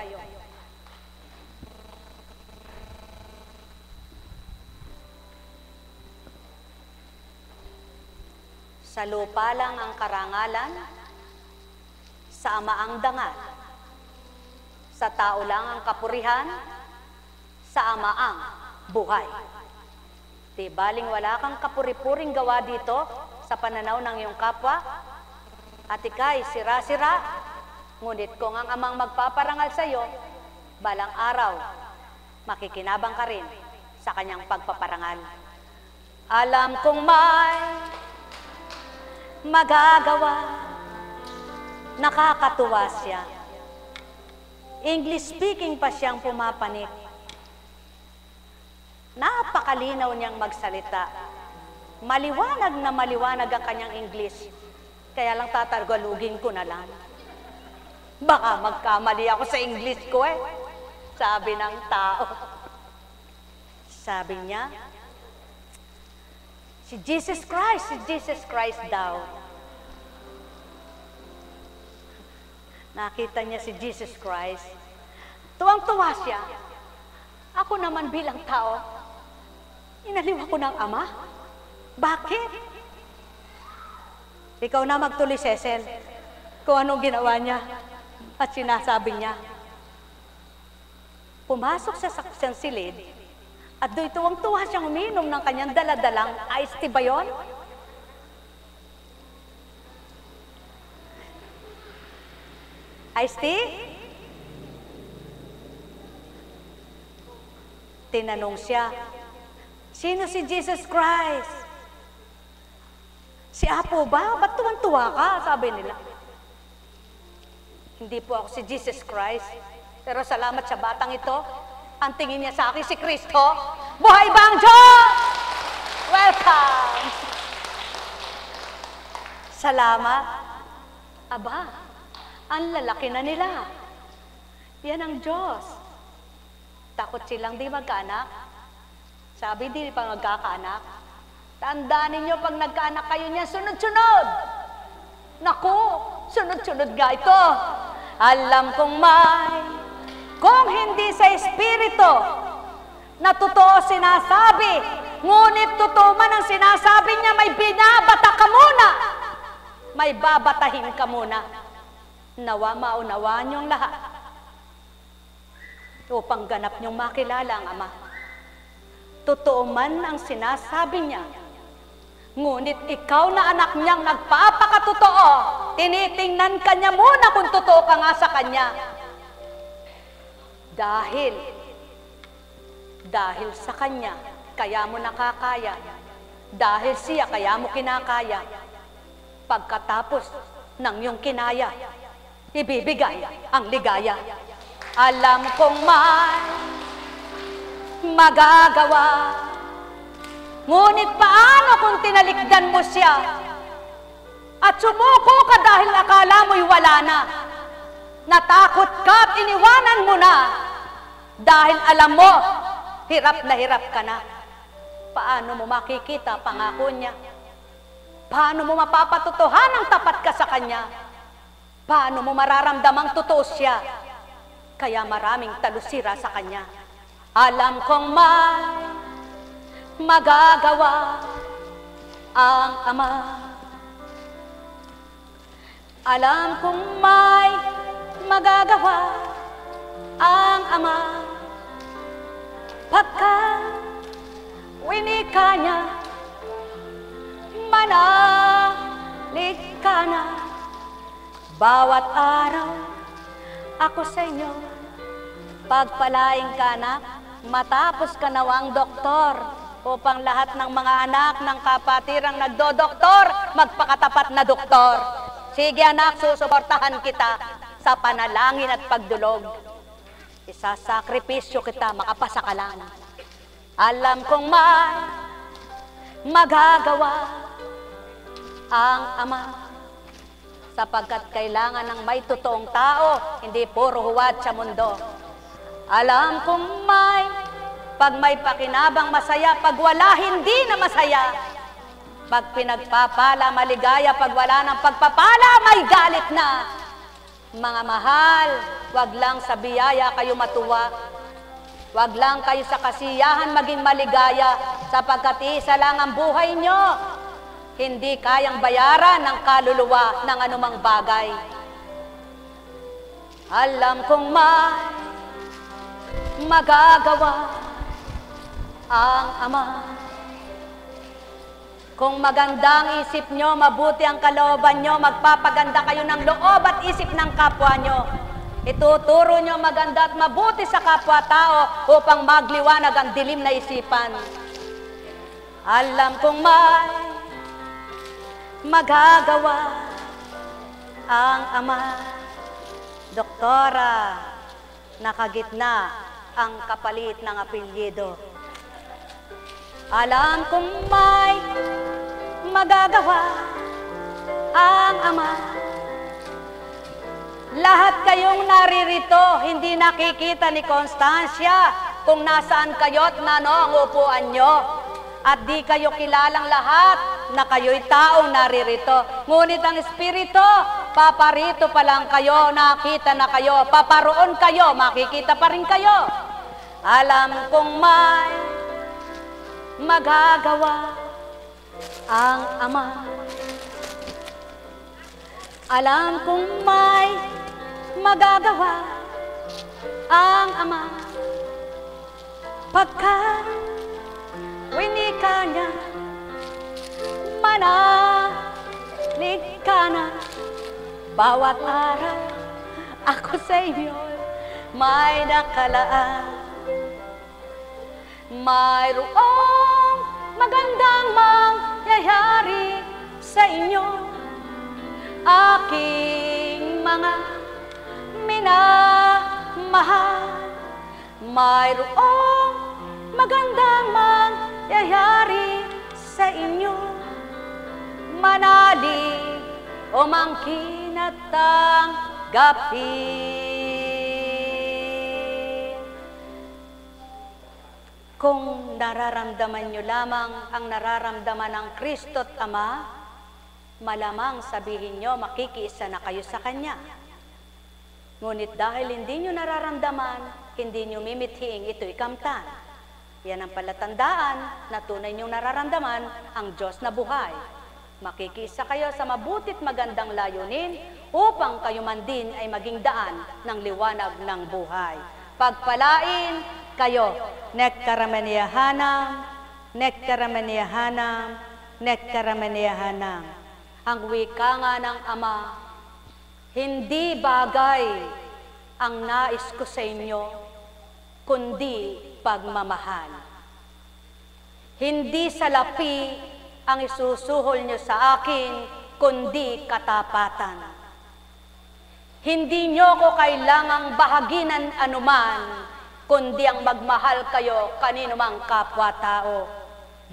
Sa lupa lang ang karangalan, sa Ama ang dangal. Sa tao lang ang kapurihan, sa Ama ang buhay. Di baling wala kang kapuri-puring gawa dito sa pananaw ng iyong kapwa, at ika'y sira-sira, ngunit kung ang Amang magpaparangal sa iyo, balang araw, makikinabang ka rin sa kanyang pagpaparangal. Alam kong may magagawa, nakakatuwa siya. English speaking pa siyang pumapanik. Napakalinaw niyang magsalita. Maliwanag na maliwanag ang kanyang English. Kaya lang tatargalugin ko na lang. Baka magkamali ako sa English ko eh. Sabi ng tao. Sabi niya, si Jesus Christ daw. Nakita niya si Jesus Christ. Tuwang-tuwa siya. Ako naman bilang tao, inaliw ako ng Ama. Bakit? Ikaw na magtuloy, Cecil, kung anong ginawa niya at sinasabi niya. Pumasok sa saksang silid at do'y tuwang-tuwa siyang uminom ng kanyang daladalang iced tea ba yun? Iced tea? Tinanong siya, sino si Jesus Christ? Si Apo ba? Ba't tuwang-tuwa ka? Sabi nila. Hindi po ako si Jesus Christ. Pero salamat sa batang ito. Ang tingin niya sa akin si Kristo. Buhay ba ang Diyos? Welcome! Salamat. Aba, ang lalaki na nila. Yan ang Diyos. Takot silang di magkaanak. Sabi, di pa magkakaanak. Tandaan ninyo, pag nagkaanak kayo niya, sunod-sunod. Naku, sunod-sunod nga ito. Alam kong may, kung hindi sa Espiritu, na totoo sinasabi, ngunit totoo man ang sinasabi niya, may binabata ka muna. May babatahin ka muna. Nawa maunawaan niyong lahat upang ganap niyong makilala ang Ama. Totoo man ang sinasabi niya, ngunit ikaw na anak niyang nagpapakatotoo, tinitingnan ka niya muna kung totoo ka nga sa kanya. Dahil sa kanya, kaya mo nakakaya. Dahil siya, kaya mo kinakaya. Pagkatapos ng iyong kinaya, ibibigay ang ligaya. Alam kong may magagawa, ngunit paano kung tinalikdan mo siya at sumuko ka dahil akala mo'y wala na? Natakot ka at iniwanan mo na dahil alam mo, hirap na hirap ka na. Paano mo makikita pangako niya? Paano mo mapapatotohanan ang tapat ka sa kanya? Paano mo mararamdamang totoo siya? Kaya maraming talusira sa kanya. Alam kong may magagawa ang Ama. Alam kong may magagawa ang Ama pagka winika niya, manalig ka na. Bawat araw ako sa inyo, pagpalaing ka anak, matapos ka nawang doktor, upang lahat ng mga anak ng kapatirang nagdodoktor, magpakatapat na doktor. Sige anak, susuportahan kita sa panalangin at pagdulog. Isasakripisyo kita, makapasakalan. Alam kong may magagawa ang Ama, sapagkat kailangan ng may totoong tao, hindi puro huwad sa mundo. Alam kong pag may pakinabang masaya, pag wala hindi na masaya. Pag pinagpapala maligaya, pag wala ng pagpapala may galit na. Mga mahal, wag lang sa biyaya kayo matuwa. Wag lang kayo sa kasiyahan maging maligaya, sapagkat isa lang ang buhay nyo. Hindi kayang bayaran ng kaluluwa ng anumang bagay. Alam kong may magagawa ang Ama. Kung magandang isip nyo, mabuti ang kalooban nyo, magpapaganda kayo ng loob at isip ng kapwa nyo. Ituturo nyo maganda at mabuti sa kapwa-tao upang magliwanag ang dilim na isipan. Alam kong may magagawa ang Ama. Doktora, nakagitna ang kapalit ng apelyido. Alam kong may magagawa ang Ama. Lahat kayong naririto, hindi nakikita ni Constancia kung nasaan kayo at nano ang upuan nyo. At di kayo kilalang lahat na kayo'y taong naririto. Ngunit ang Espiritu, paparito pa lang kayo, nakita na kayo, paparoon kayo, makikita pa rin kayo. Alam kong may magagawa ang Ama. Alam kong may magagawa ang Ama. Pagka winika niya, manalig ka na. Bawat araw ako sa inyo may nakalaan. Mayroong magandang mangyayari sa inyo, aking mga minamahal. Mayroong magandang mangyayari sa inyo, manalig o mangkin at tanggapin. Kung nararamdaman nyo lamang ang nararamdaman ng Kristo't Ama, malamang sabihin nyo, makikiisa na kayo sa Kanya. Ngunit dahil hindi nyo nararamdaman, hindi nyo mimithing ito'y kamtan. Yan ang palatandaan na tunay nyong nararamdaman ang Diyos na buhay. Makikisa kayo sa mabutit magandang layunin upang kayo man din ay maging daan ng liwanag ng buhay. Pagpalain kayo, nekkaramaniyahanam, nekkaramaniyahanam, nekkaramaniyahanam. Ang wika nga ng Ama, hindi bagay ang nais ko sa inyo, kundi pagmamahal. Hindi salapi ang isusuhol nyo sa akin, kundi katapatan. Hindi nyo ko kailangang bahaginan anuman, kundi ang magmahal kayo kanino mang kapwa-tao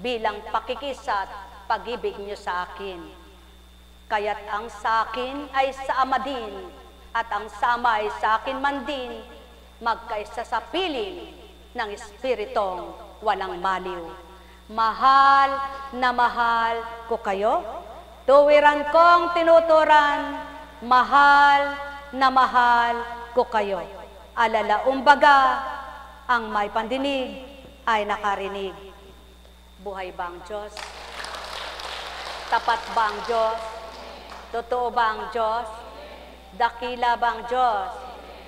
bilang pakikisat pag-ibig nyo sa akin. Kaya't ang sa akin ay sa Ama din, at ang sa Ama ay sa akin man din, magkaisa sa piling ng Espiritong walang maliw. Mahal na mahal ko kayo, tuwiran kong tinuturan, mahal na mahal ko kayo. Alalaumbaga, ang may pandinig ay nakarinig. Buhay ba ang Diyos? Tapat ba ang Diyos? Totoo ba ang Diyos? dakila bang Diyos,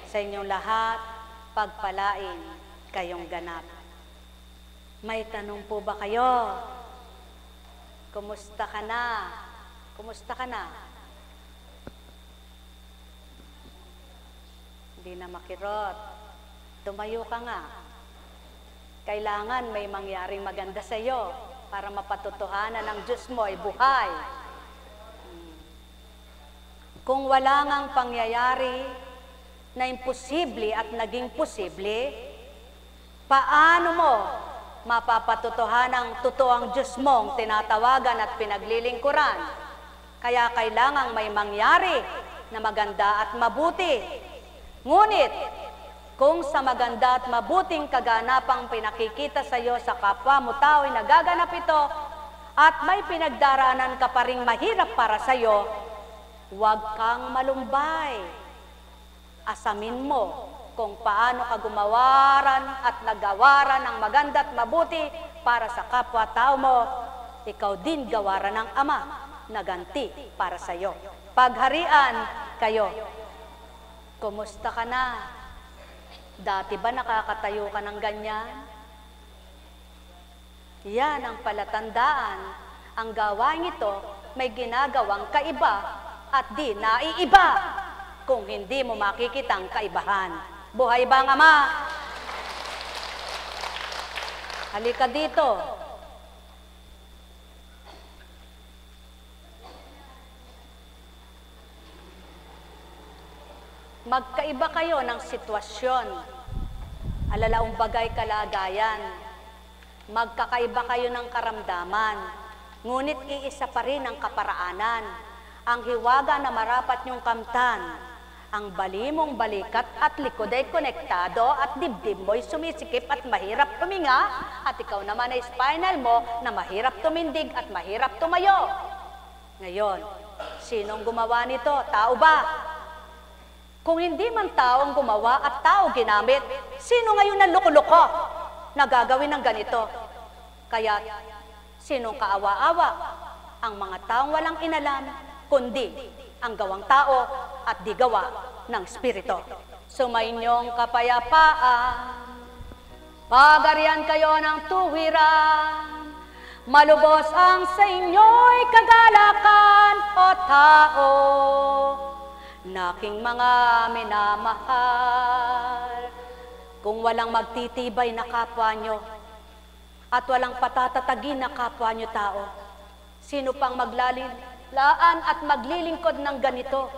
sa inyong lahat, pagpalain kayong ganap. May tanong po ba kayo? Kumusta ka na? Kumusta ka na? Hindi na makirot. Tumayo ka nga. Kailangan may mangyaring maganda sa iyo para mapatutuhanan ng Diyos mo ay buhay. Kung wala ngang pangyayari na imposible at naging posible, paano mo mapapatutuhan ang totoong Diyos mong tinatawagan at pinaglilingkuran? Kaya kailangang may mangyari na maganda at mabuti. Ngunit, kung sa maganda at mabuting kaganapang pinakikita sa iyo sa kapwa mo tao ay nagaganap ito at may pinagdaraanan ka pa ring mahirap para sa iyo, huwag kang malumbay. Asamin mo kung paano ka gumawaran at nagawaran ng maganda at mabuti para sa kapwa-tao mo. Ikaw din gawaran ng Ama na ganti para sa iyo. Pagharian kayo. Kumusta ka na? Dati ba nakakatayo ka ng ganyan? Yan ang palatandaan. Ang gawain ito may ginagawang kaiba at di naiiba kung hindi mo makikitang kaibahan. Buhay ba ang Ama? Halika dito. Magkaiba kayo ng sitwasyon, alalaong bagay kalagayan. Magkakaiba kayo ng karamdaman, ngunit iisa pa rin ang kaparaanan. Ang hiwaga na marapat niyong kamtan, ang balimong balikat at likod ay konektado at dibdib mo'y sumisikip at mahirap tuminga at ikaw naman ay spinal mo na mahirap tumindig at mahirap tumayo. Ngayon, sinong gumawa nito? Tao ba? Kung hindi man tao ang gumawa at tao ginamit, sino ngayon ang loko-loko na gagawin ng ganito? Kaya, sinong kaawa-awa? Ang mga taong walang inalam, kundi ang gawang tao at di gawa ng Espiritu. Sumainyong kapayapaan, pagarian kayo ng tuwiran, malubos ang sa inyo'y kagalakan o tao, naking mga minamahal. Kung walang magtitibay na kapwa nyo at walang patatatagin na kapwa nyo tao, sino pang maglalilaan at maglilingkod ng ganito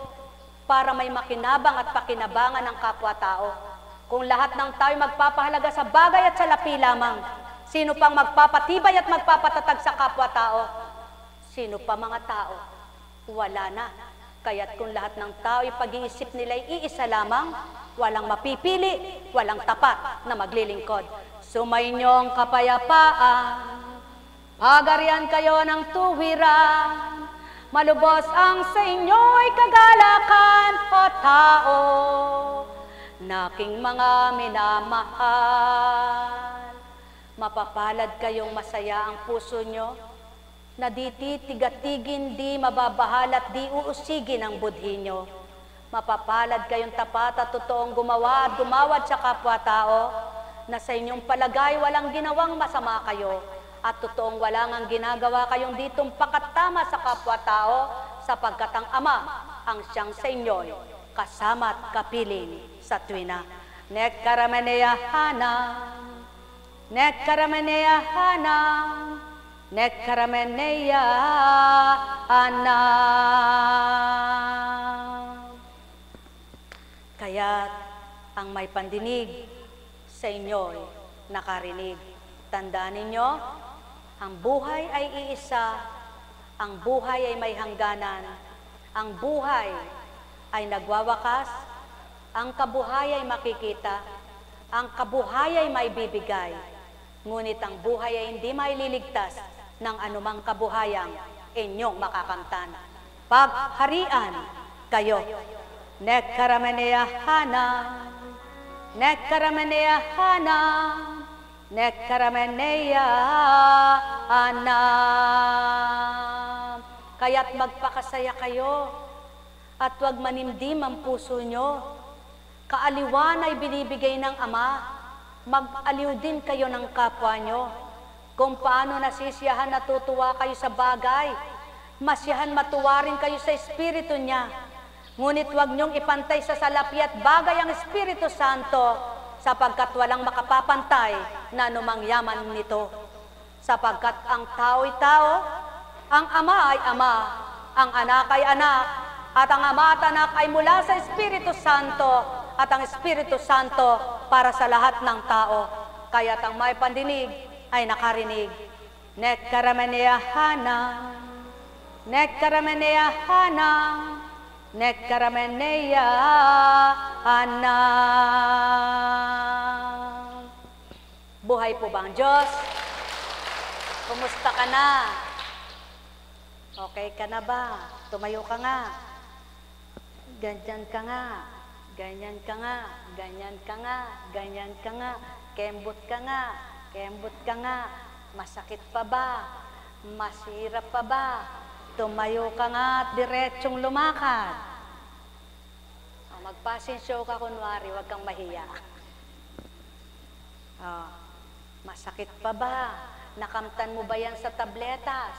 para may makinabang at pakinabangan ng kapwa-tao? Kung lahat ng tao'y magpapahalaga sa bagay at sa lapi lamang, sino pang magpapatibay at magpapatatag sa kapwa-tao? Sino pa mga tao? Wala na. Kaya't kung lahat ng tao'y pag-iisip nila'y iisa lamang, walang mapipili, walang tapat na maglilingkod. Sumainyong kapayapaan, pagarian kayo ng tuwiran, malubos ang sa inyo'y kagalakan o tao, naking mga minamahal. Mapapalad kayong masaya ang puso nyo, na di titigatigin, di mababahal at di uusigin ang budhi nyo. Mapapalad kayong tapat at totoong gumawa at gumawad sa kapwa-tao, na sa inyong palagay walang ginawang masama kayo, at totoong wala ngang ginagawa kayong ditong pakatama sa kapwa-tao, sapagkat ang Ama ang siyang sa inyo'y kasama at kapiling sa tuwina. Nekkarameneya hanam, nekkarameneya hanam, nekkarameneya hanam. Kaya't ang may pandinig sa inyo'y nakarinig. Tandaan ninyo, ang buhay ay iisa, ang buhay ay may hangganan, ang buhay ay nagwawakas, ang kabuhay ay makikita, ang kabuhay ay may bibigay, ngunit ang buhay ay hindi maililigtas ng anumang kabuhayang inyong makakamtan. Pagharian kayo. Nekkarameneya hanam, nekkarameneya hanam, nekkarameneya hanam. Kaya't magpakasaya kayo at huwag manimdim ang puso nyo. Kaaliwan ay binibigay ng Ama. Mag-aliw din kayo ng kapwa nyo. Kung paano nasisiyahan natutuwa kayo sa bagay, masiyahan matuwa rin kayo sa Espiritu niya. Ngunit huwag niyong ipantay sa salapi at bagay ang Espiritu Santo, sapagkat walang makapapantay na anumang yaman nito. Sapagkat ang tao'y tao, ang Ama ay Ama, ang Anak ay Anak, at ang Ama at Anak ay mula sa Espiritu Santo, at ang Espiritu Santo para sa lahat ng tao. Kaya't ang may pandinig ay nakarinig. Nekkarameneyahana, nekkarameneyahana, nekkarameneyahana. Buhay po ba ang Diyos? Kumusta ka na? Okay ka na ba? Tumayo ka nga. Ganyan ka nga. Ganyan ka nga. Ganyan ka nga. Ganyan ka nga. Kembot ka nga. Kembot ka nga. Masakit pa ba? Masirap pa ba? Tumayo ka nga at diretsong lumakad. Mag-passing show ka kunwari, huwag kang mahiya. Masakit pa ba? Nakamtan mo ba yan sa tabletas?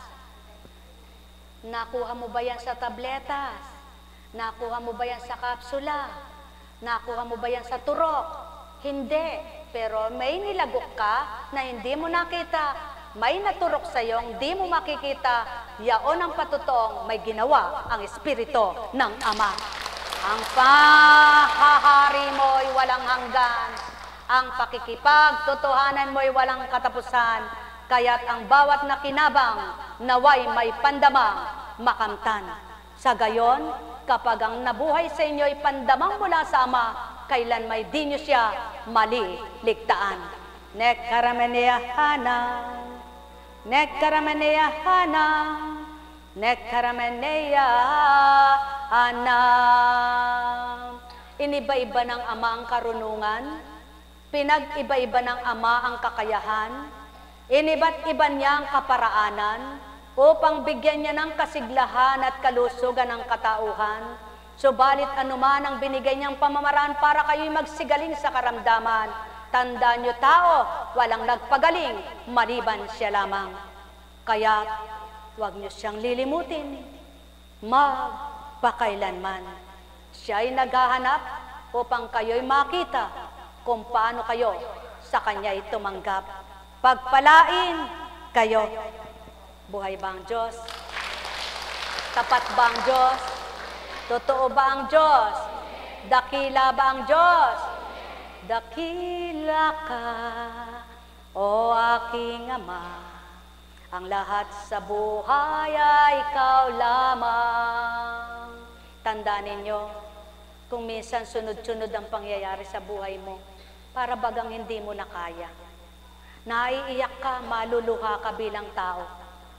Nakuha mo ba yan sa tabletas? Nakuha mo ba yan sa kapsula? Nakuha mo ba yan sa turok? Hindi. Pero may nilagok ka na hindi mo nakita. May naturok sa'yo, hindi mo makikita. Yaon ang patutuong may ginawa ang Espiritu ng Ama. Ang pahahari mo'y walang hanggan. Ang pakikipagtotohanan mo'y walang katapusan. Kaya't ang bawat nakinabang, naway may pandamang makamtan. Sa gayon, kapag ang nabuhay sa inyo'y pandamang mula sa Ama, kailan may di nyo siya maliligtaan. Nekkarameneyahana, nekkarameneyahana, nekkarameneyahana. Iniba-iba ng Ama ang karunungan, pinag-iba-iba ng Ama ang kakayahan, iniba't iba niya ang kaparaanan upang bigyan niya ng kasiglahan at kalusugan ng katauhan. Subalit anuman ang binigay niyang pamamaraan para kayo'y magsigaling sa karamdaman, tandaan niyo tao, walang nagpagaling, maliban siya lamang. Kaya huwag niyo siyang lilimutin, magpakailanman. Siya'y naghahanap upang kayo'y makita kung paano kayo sa Kanya'y tumanggap. Pagpalain kayo. Buhay ba ang Diyos? Tapat ba ang Diyos? Totoo ba ang Diyos? Dakila ba ang Diyos? Dakila ka, o aking Ama. Ang lahat sa buhay ay ikaw lamang. Tandaan ninyo, kung minsan sunod-sunod ang pangyayari sa buhay mo, para bagang hindi mo na kaya. Naiiyak ka, maluluha ka bilang tao.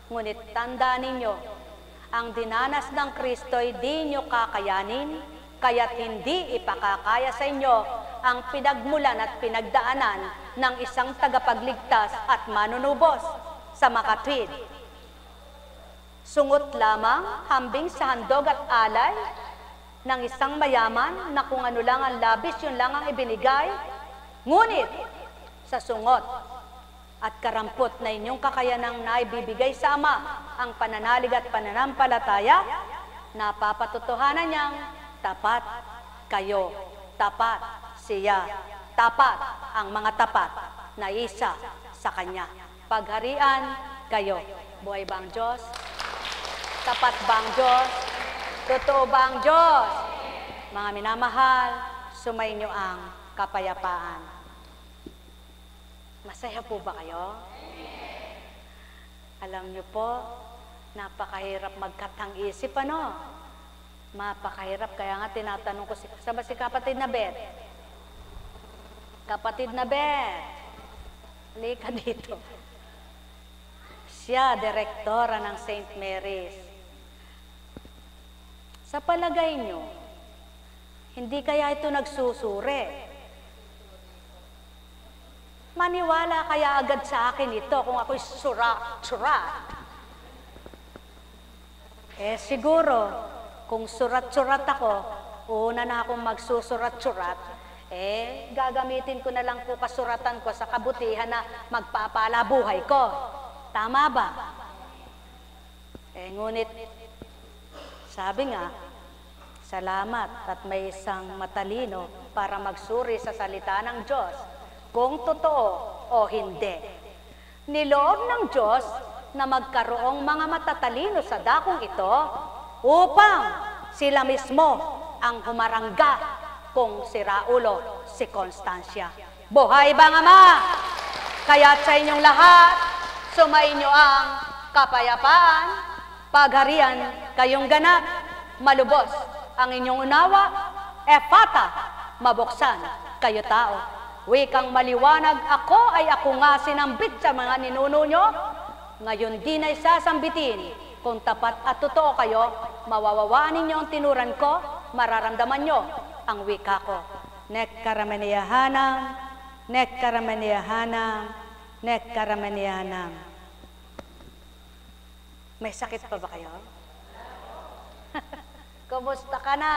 Ngunit tandaan ninyo, ang dinanas ng Kristo'y di nyo kakayanin, kaya't hindi ipakakaya sa inyo ang pinagmulan at pinagdaanan ng isang tagapagligtas at manunubos sa makatwid. Sungot lamang, hambing sa handog at alay ng isang mayaman na kung ano lang ang labis, yun lang ang ibinigay. Ngunit, sa sungot at karampot na inyong kakayanang naibibigay sa Ama ang pananalig at pananampalataya, napapatotohanan niyang tapat kayo, tapat siya, tapat ang mga tapat na isa sa Kanya. Pagharian kayo. Buhay ba ang Diyos? Tapat ba ang Diyos? Totoo ba ang Diyos? Mga minamahal, sumainyo ang kapayapaan. Masaya po ba kayo? Alam niyo po, napakahirap magkatang-isip, ano? Mapakahirap, kaya nga tinatanong ko, saan ba si kapatid na Beth? Kapatid na Beth, halika dito. Siya, direktora ng St. Mary's. Sa palagay niyo, hindi kaya ito nagsusuri? Maniwala kaya agad sa akin ito kung ako'y surat. Siguro, Kung surat-surat ako, una na akong magsusurat-surat, gagamitin ko na lang po kasuratan ko sa kabutihan na magpapala buhay ko. Tama ba? Ngunit, sabi nga, salamat at may isang matalino para magsuri sa salita ng Diyos, kung totoo o hindi. Niloob ng Diyos na magkaroong mga matatalino sa dakong ito upang sila mismo ang humarangga kung si Raulo, si Constancia. Buhay bang Ama? Kaya't sa inyong lahat, sumainyo ang kapayapaan, pagharian, kayong ganap, malubos ang inyong unawa, Ephata, mabuksan, kayo tao. Wikang maliwanag, ako ay ako nga sinambit sa mga ninuno nyo, ngayon din ay sasambitin. Kung tapat at totoo kayo, mawawawaan ninyo ang tinuran ko, mararamdaman nyo ang wika ko. Nekkaramaniyahanam, nekkaramaniyahanam, nekkaramaniyahanam. May sakit pa ba kayo? Kumusta ka na?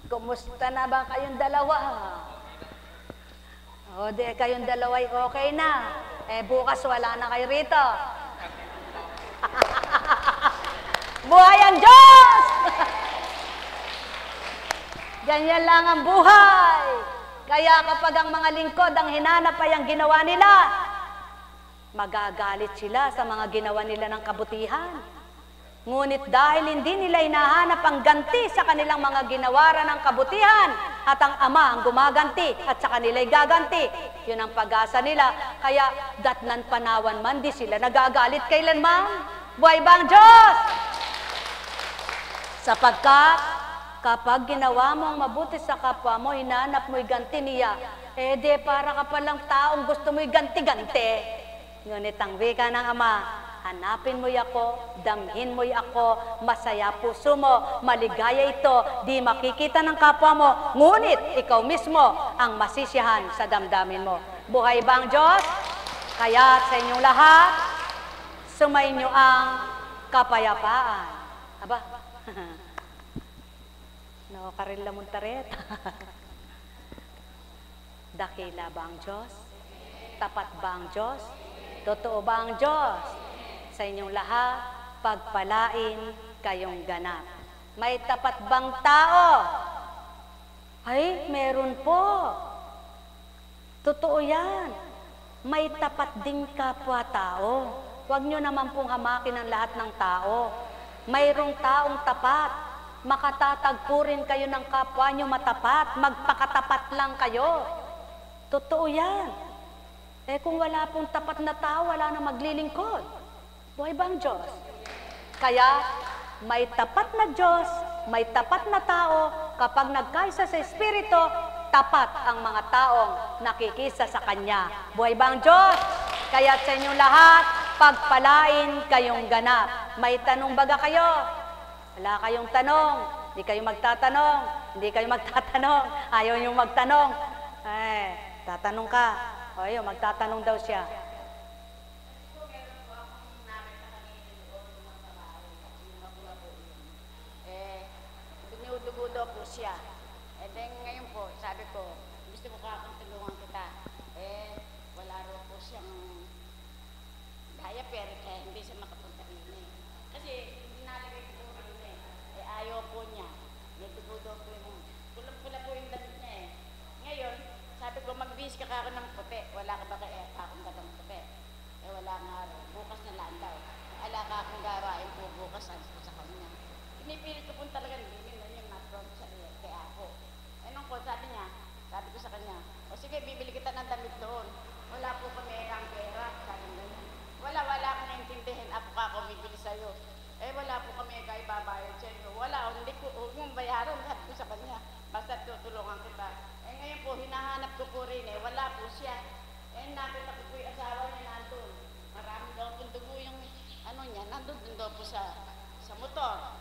Kumusta na ba kayong dalawa? O di kayong dalawa'y okay na. Bukas wala na kayo rito. Buhay ang Diyos! Ganyan lang ang buhay. Kaya kapag ang mga lingkod ang hinanap ay ang ginawa nila, magagalit sila sa mga ginawa nila ng kabutihan. Ngunit dahil hindi nila hinahanap ang ganti sa kanilang mga ginawaran ng kabutihan, at ang Ama ang gumaganti at sa kanila'y gaganti, yun ang pag-asa nila. Kaya datnan panawan man, di sila nagagalit kailanman. Buhay ba ang Diyos? Sapagkat kapag ginawa mo ang mabuti sa kapwa mo, hinanap mo'y ganti niya, di para ka palang taong gusto mo'y ganti-ganti. Ngunit ang wika ng Ama, hanapin mo'y ako, damhin mo'y ako, masaya puso mo, maligaya ito, di makikita ng kapwa mo, ngunit ikaw mismo ang masisiyahan sa damdamin mo. Buhay ba ang Diyos? Kaya't sa inyong lahat, sumainyo ang kapayapaan. Aba, nakakarila mong taret. Dakila ba ang Diyos? Tapat ba ang Diyos? Totoo ba ang Diyos? Sa inyong lahat, pagpalain kayong ganap. May tapat bang tao? Ay, meron po. Totoo yan. May tapat ding kapwa-tao. Huwag nyo naman pong hamakin ang lahat ng tao. Mayroong taong tapat. Makatatagpo rin kayo ng kapwa nyo matapat. Magpakatapat lang kayo. Totoo yan. Kung wala pong tapat na tao, wala na maglilingkod. Buhay ba ang Diyos? Kaya, may tapat na Diyos, may tapat na tao, kapag nagkaisa sa Espiritu, tapat ang mga taong nakikisa sa Kanya. Buhay ba ang Diyos? Kaya sa inyong lahat, pagpalain kayong ganap. May tanong baga kayo? Wala kayong tanong. Hindi kayo magtatanong. Hindi kayo magtatanong. Ayaw niyong magtanong. Tatanong ka. O yun, magtatanong daw siya. Dinudugo daw po siya. Then ngayon po, sabi ko, gusto mo kakatulungan kita. Wala raw po siyang diaper, kaya hindi siya makapunta rin Kasi nalagay ko po rin ayaw po niya. Dinudugo daw po yung, pulang-pula po yung damit niya Ngayon, sabi ko, mag-bis ka ako ng puti. Wala ka ba kaya akong gatang puti? Wala nga raw. Bukas na lang daw. Ala ka akong garain po bukas sa kanya. Pinipilit ko po talaga, hindi na yung na-prompt sa kay ako. Nung po, sabi ko sa kanya, o sige, bibili kita ng damit doon. Wala po kami ang pera. Sabi niya, wala ka naintindihin. Ako ka ako bibili sa'yo. Wala po kami kayo babayad sa inyo. Wala, hindi ko, huwag mong bayaran. Sabi ko sa kanya, basta tutulungan kita. Ngayon po, hinahanap ko po rin wala po siya. Nakita ko po yung asawa niya nandun. Marami daw po dugo yung niya, nandun daw po sa motor.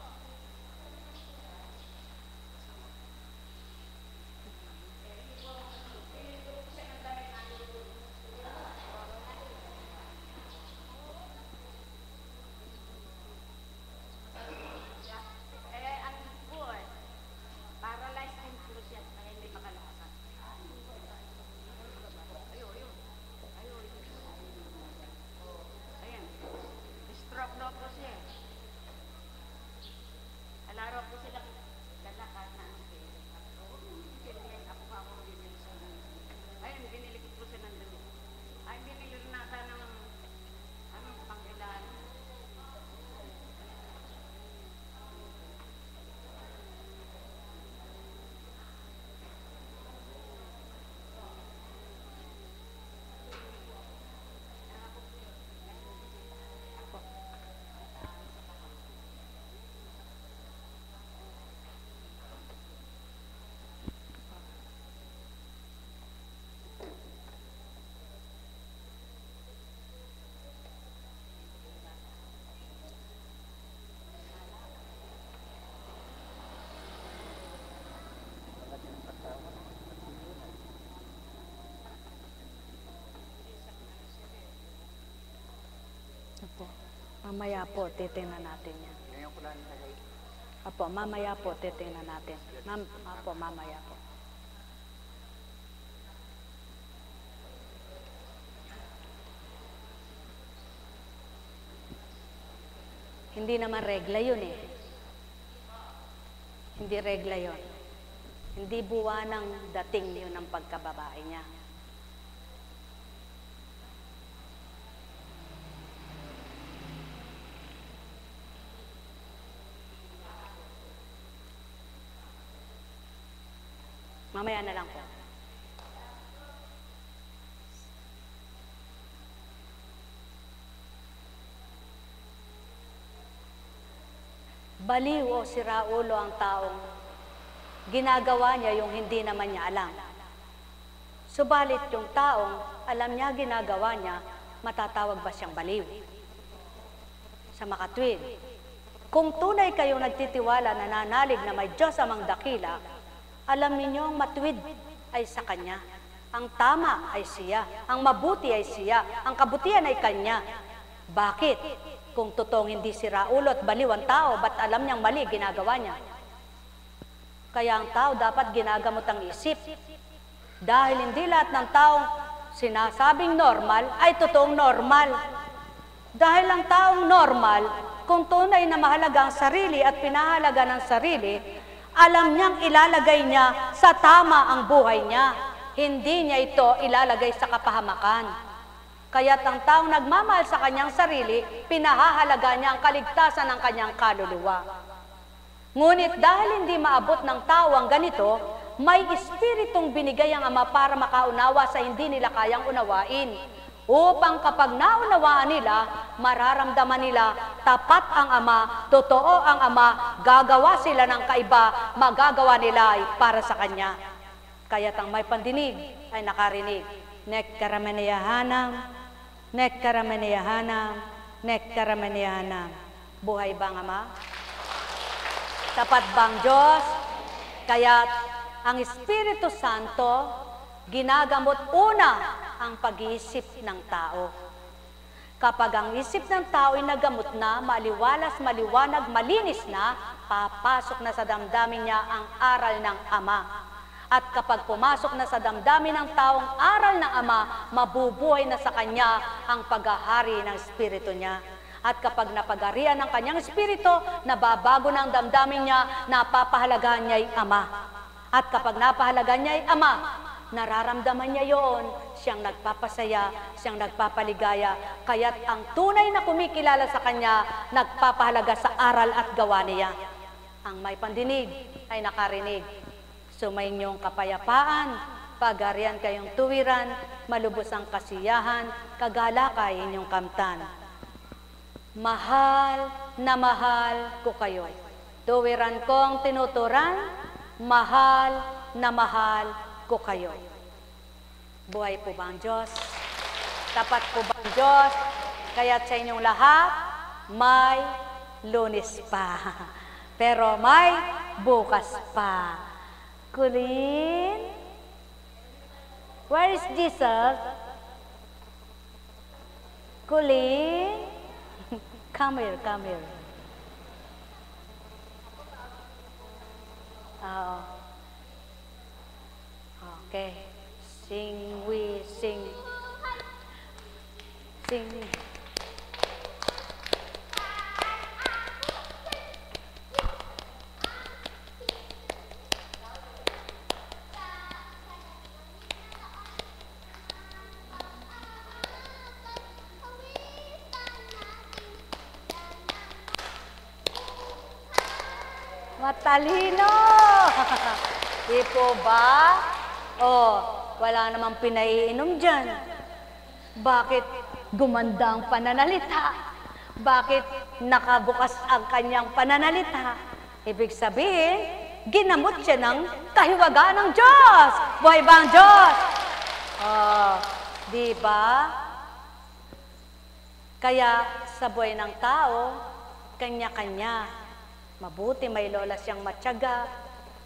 Mamaya po, titingnan natin yan. Ngayon ko lang nilagay. Apo, mamaya po, titingnan natin. Apo, mamaya po. Hindi naman regla yun eh. Hindi regla yun. Hindi buwan ng dating yun ng pagkababae niya. Mamaya na lang po. Baliw o siraulo ang taong ginagawa niya yung hindi naman niya alam. Subalit yung taong alam niya ginagawa niya, matatawag ba siyang baliw? Sa makatwid, kung tunay kayong nagtitiwala na nanalig na may Diyos amang dakila, alam ninyo ang matwid ay sa Kanya. Ang tama ay siya. Ang mabuti ay siya. Ang kabutihan ay Kanya. Bakit? Kung totoong hindi siraulo at baliw ang tao, ba't alam niyang mali ginagawa niya? Kaya ang tao dapat ginagamot ang isip. Dahil hindi lahat ng taong sinasabing normal ay totoong normal. Dahil ang taong normal, kung tunay na mahalaga ang sarili at pinahalaga ng sarili, alam niyang ilalagay niya sa tama ang buhay niya. Hindi niya ito ilalagay sa kapahamakan. Kaya't ang taong nagmamahal sa kanyang sarili, pinahahalaga niya ang kaligtasan ng kanyang kaluluwa. Ngunit dahil hindi maabot ng tao ang ganito, may espiritong binigay ang Ama para makaunawa sa hindi nila kayang unawain. Upang kapag naunawaan nila, mararamdaman nila, tapat ang Ama, totoo ang Ama, gagawa sila ng kaiba, magagawa nila ay para sa Kanya. Kaya't ang may pandinig ay nakarinig. Nekkarameneyahanam, nekkarameneyahanam, nekkarameneyahanam. Buhay bang Ama? Tapat bang Diyos? Kaya't ang Espiritu Santo, ginagamot una ang pag-iisip ng tao. Kapag ang isip ng tao ay nagamot na, maliwalas, maliwanag, malinis na, papasok na sa damdamin niya ang aral ng Ama. At kapag pumasok na sa damdamin ng taong aral ng Ama, mabubuhay na sa kanya ang paghahari ng Espiritu niya. At kapag napagarian ng kanyang Espiritu, nababago na ang damdamin niya, napapahalagahan niya ay Ama. At kapag napahalagan niya ay Ama, nararamdaman niya yon, siyang nagpapasaya, siyang nagpapaligaya, kaya't ang tunay na kumikilala sa kanya, nagpapahalaga sa aral at gawa niya. Ang may pandinig ay nakarinig. Sumainyong kapayapaan, pagarian kayong tuwiran, malubos ang kasiyahan, kagalakay inyong kamtan. Mahal na mahal ko kayo. Tuwiran kong tinuturan, mahal na mahal ko kayo. Buhay po ba ang Diyos? Tapat po ba ang Diyos? Kaya't sa inyong lahat, may Lunes pa. Pero may bukas pa. Colleen? Where is Jesus? Colleen? Come here, come here. Oh. Okay. Sing, we sing. Sing. Matalino! Di po ba? Oh, wala namang pinaiinom dyan. Bakit gumanda ang pananalita? Bakit nakabukas ang kanyang pananalita? Ibig sabihin, ginamot siya ng kahiwagaan ng Diyos. Buhay ba ang Diyos? Oh, di ba? Kaya sa buhay ng tao, kanya-kanya. Mabuti may lola siyang matyaga,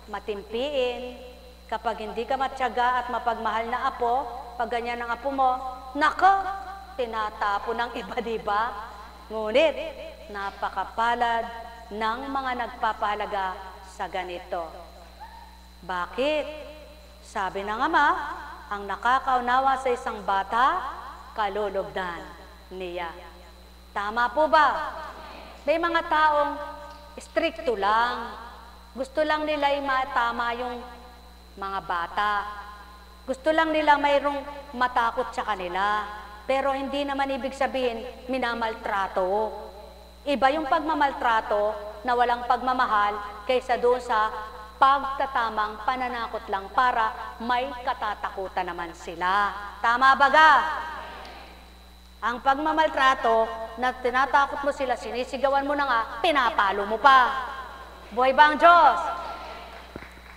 matimpiin. Kapag hindi ka matyaga at mapagmahal na apo, pag ganyan ang apo mo, nako, tinatapo ng iba, diba? Ngunit, napakapalad ng mga nagpapahalaga sa ganito. Bakit? Sabi ng Ama, ang nakakaunawa sa isang bata, kalulugdan niya. Tama po ba? May mga taong stricto lang. Gusto lang nila matama yung mga bata. Gusto lang nila mayroong matakot sa kanila. Pero hindi naman ibig sabihin minamaltrato. Iba yung pagmamaltrato na walang pagmamahal kaysa doon sa pagtatamang pananakot lang para may katatakutan naman sila. Tama ba ga? Ang pagmamaltrato na tinatakot mo sila, sinisigawan mo na nga, pinapalo mo pa. Buhay ba ang Diyos?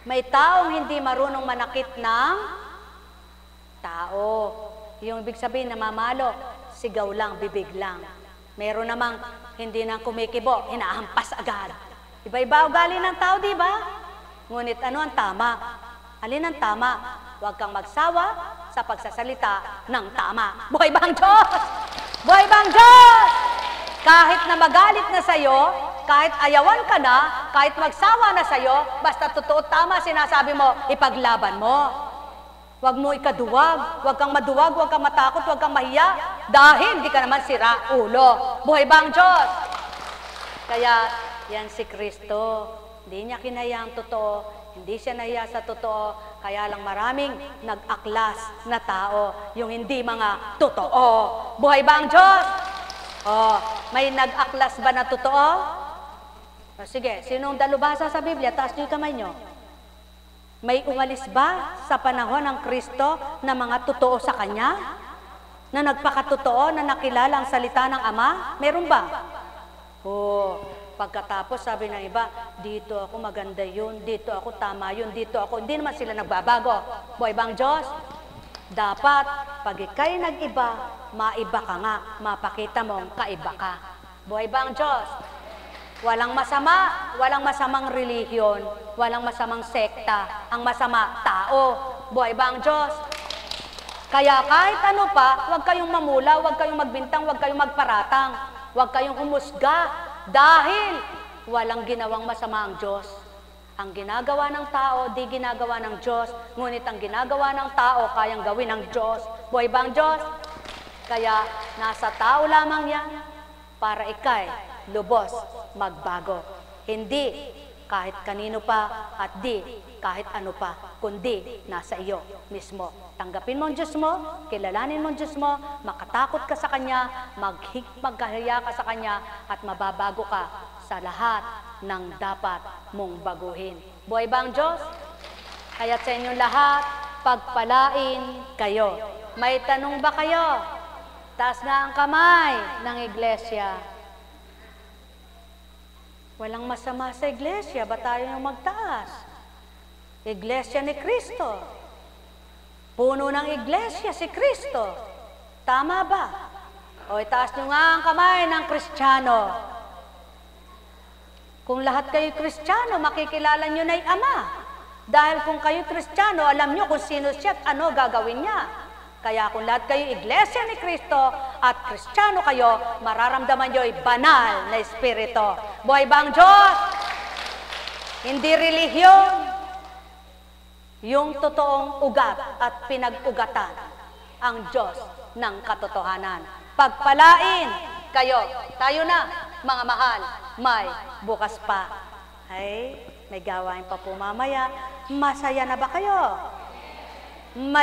May taong hindi marunong manakit ng tao. Yung ibig sabihin na mamalo, sigaw lang, bibig lang. Meron namang hindi nang kumikibo, hinahampas agad. Iba-iba ugali ng tao, di ba? Ngunit ano ang tama? Alin ang tama? Huwag kang magsawa sa pagsasalita ng tama. Buhay ba ang Diyos? Buhay ba ang Diyos? Kahit na magalit na sa'yo, kahit ayawan ka na, kahit magsawa na sa'yo, basta totoo tama sinasabi mo, ipaglaban mo. Huwag mo ikaduwag, huwag kang maduwag, huwag kang matakot, huwag kang mahiya, dahil hindi ka naman sira ulo. Buhay ba ang Diyos? Kaya, yan si Kristo. Hindi niya kinaya ang totoo, hindi siya nahiya sa totoo, kaya lang maraming nag-aklas na tao, yung hindi mga totoo. Buhay ba ang Diyos? Oh, may nag-aklas ba na totoo? O, sige, sinong dalubhasa sa Biblia? Taas niyo yung kamay niyo. May umalis ba sa panahon ng Kristo na mga totoo sa Kanya? Na nagpakatotoo, na nakilala ang salita ng Ama? Meron ba? Oh, pagkatapos sabi ng iba, dito ako maganda yun, dito ako tama yun, dito ako, hindi naman sila nagbabago. Buhay bang Diyos? Dapat, pag ikay nag-iba, maiba ka nga, mapakita mong kaiba ka. Buhay bang Diyos? Walang masama, walang masamang relihiyon, walang masamang sekta, ang masama, tao. Buhay ba ang Diyos? Kaya kahit ano pa, huwag kayong mamula, huwag kayong magbintang, huwag kayong magparatang, huwag kayong humusga, dahil walang ginawang masama ang Diyos. Ang ginagawa ng tao, di ginagawa ng Diyos, ngunit ang ginagawa ng tao, kayang gawin ng Diyos. Buhay ba ang Diyos? Kaya nasa tao lamang yan, para ikay lubos magbago. Hindi kahit kanino pa at di kahit ano pa, kundi nasa iyo mismo. Tanggapin mo ang Diyos mo, kilalanin mo ang Diyos mo, makatakot ka sa Kanya, magkahiya ka sa Kanya, at mababago ka sa lahat ng dapat mong baguhin. Buhay ba ang Diyos? Kaya't sa inyong lahat, pagpalain kayo. May tanong ba kayo? Taas nga ang kamay ng iglesia. Walang masama sa iglesia, ba tayo yung magtaas? Iglesia ni Kristo. Puno ng iglesia si Kristo. Tama ba? O itaas nyo nga ang kamay ng Kristiyano. Kung lahat kayo Kristiyano, makikilala nyo na yung Ama. Dahil kung kayo Kristiyano, alam nyo kung sino siya at ano gagawin niya. Kaya kung lahat kayo iglesia ni Kristo at Kristiyano kayo, mararamdaman nyo ay banal na espiritu. Buhay ba ang Diyos? Hindi relihiyon. Yung totoong ugat at pinag-ugatan ang Diyos ng katotohanan. Pagpalain kayo. Tayo na, mga mahal, may bukas pa. Ay, may gawain pa po mamaya. Masaya na ba kayo? May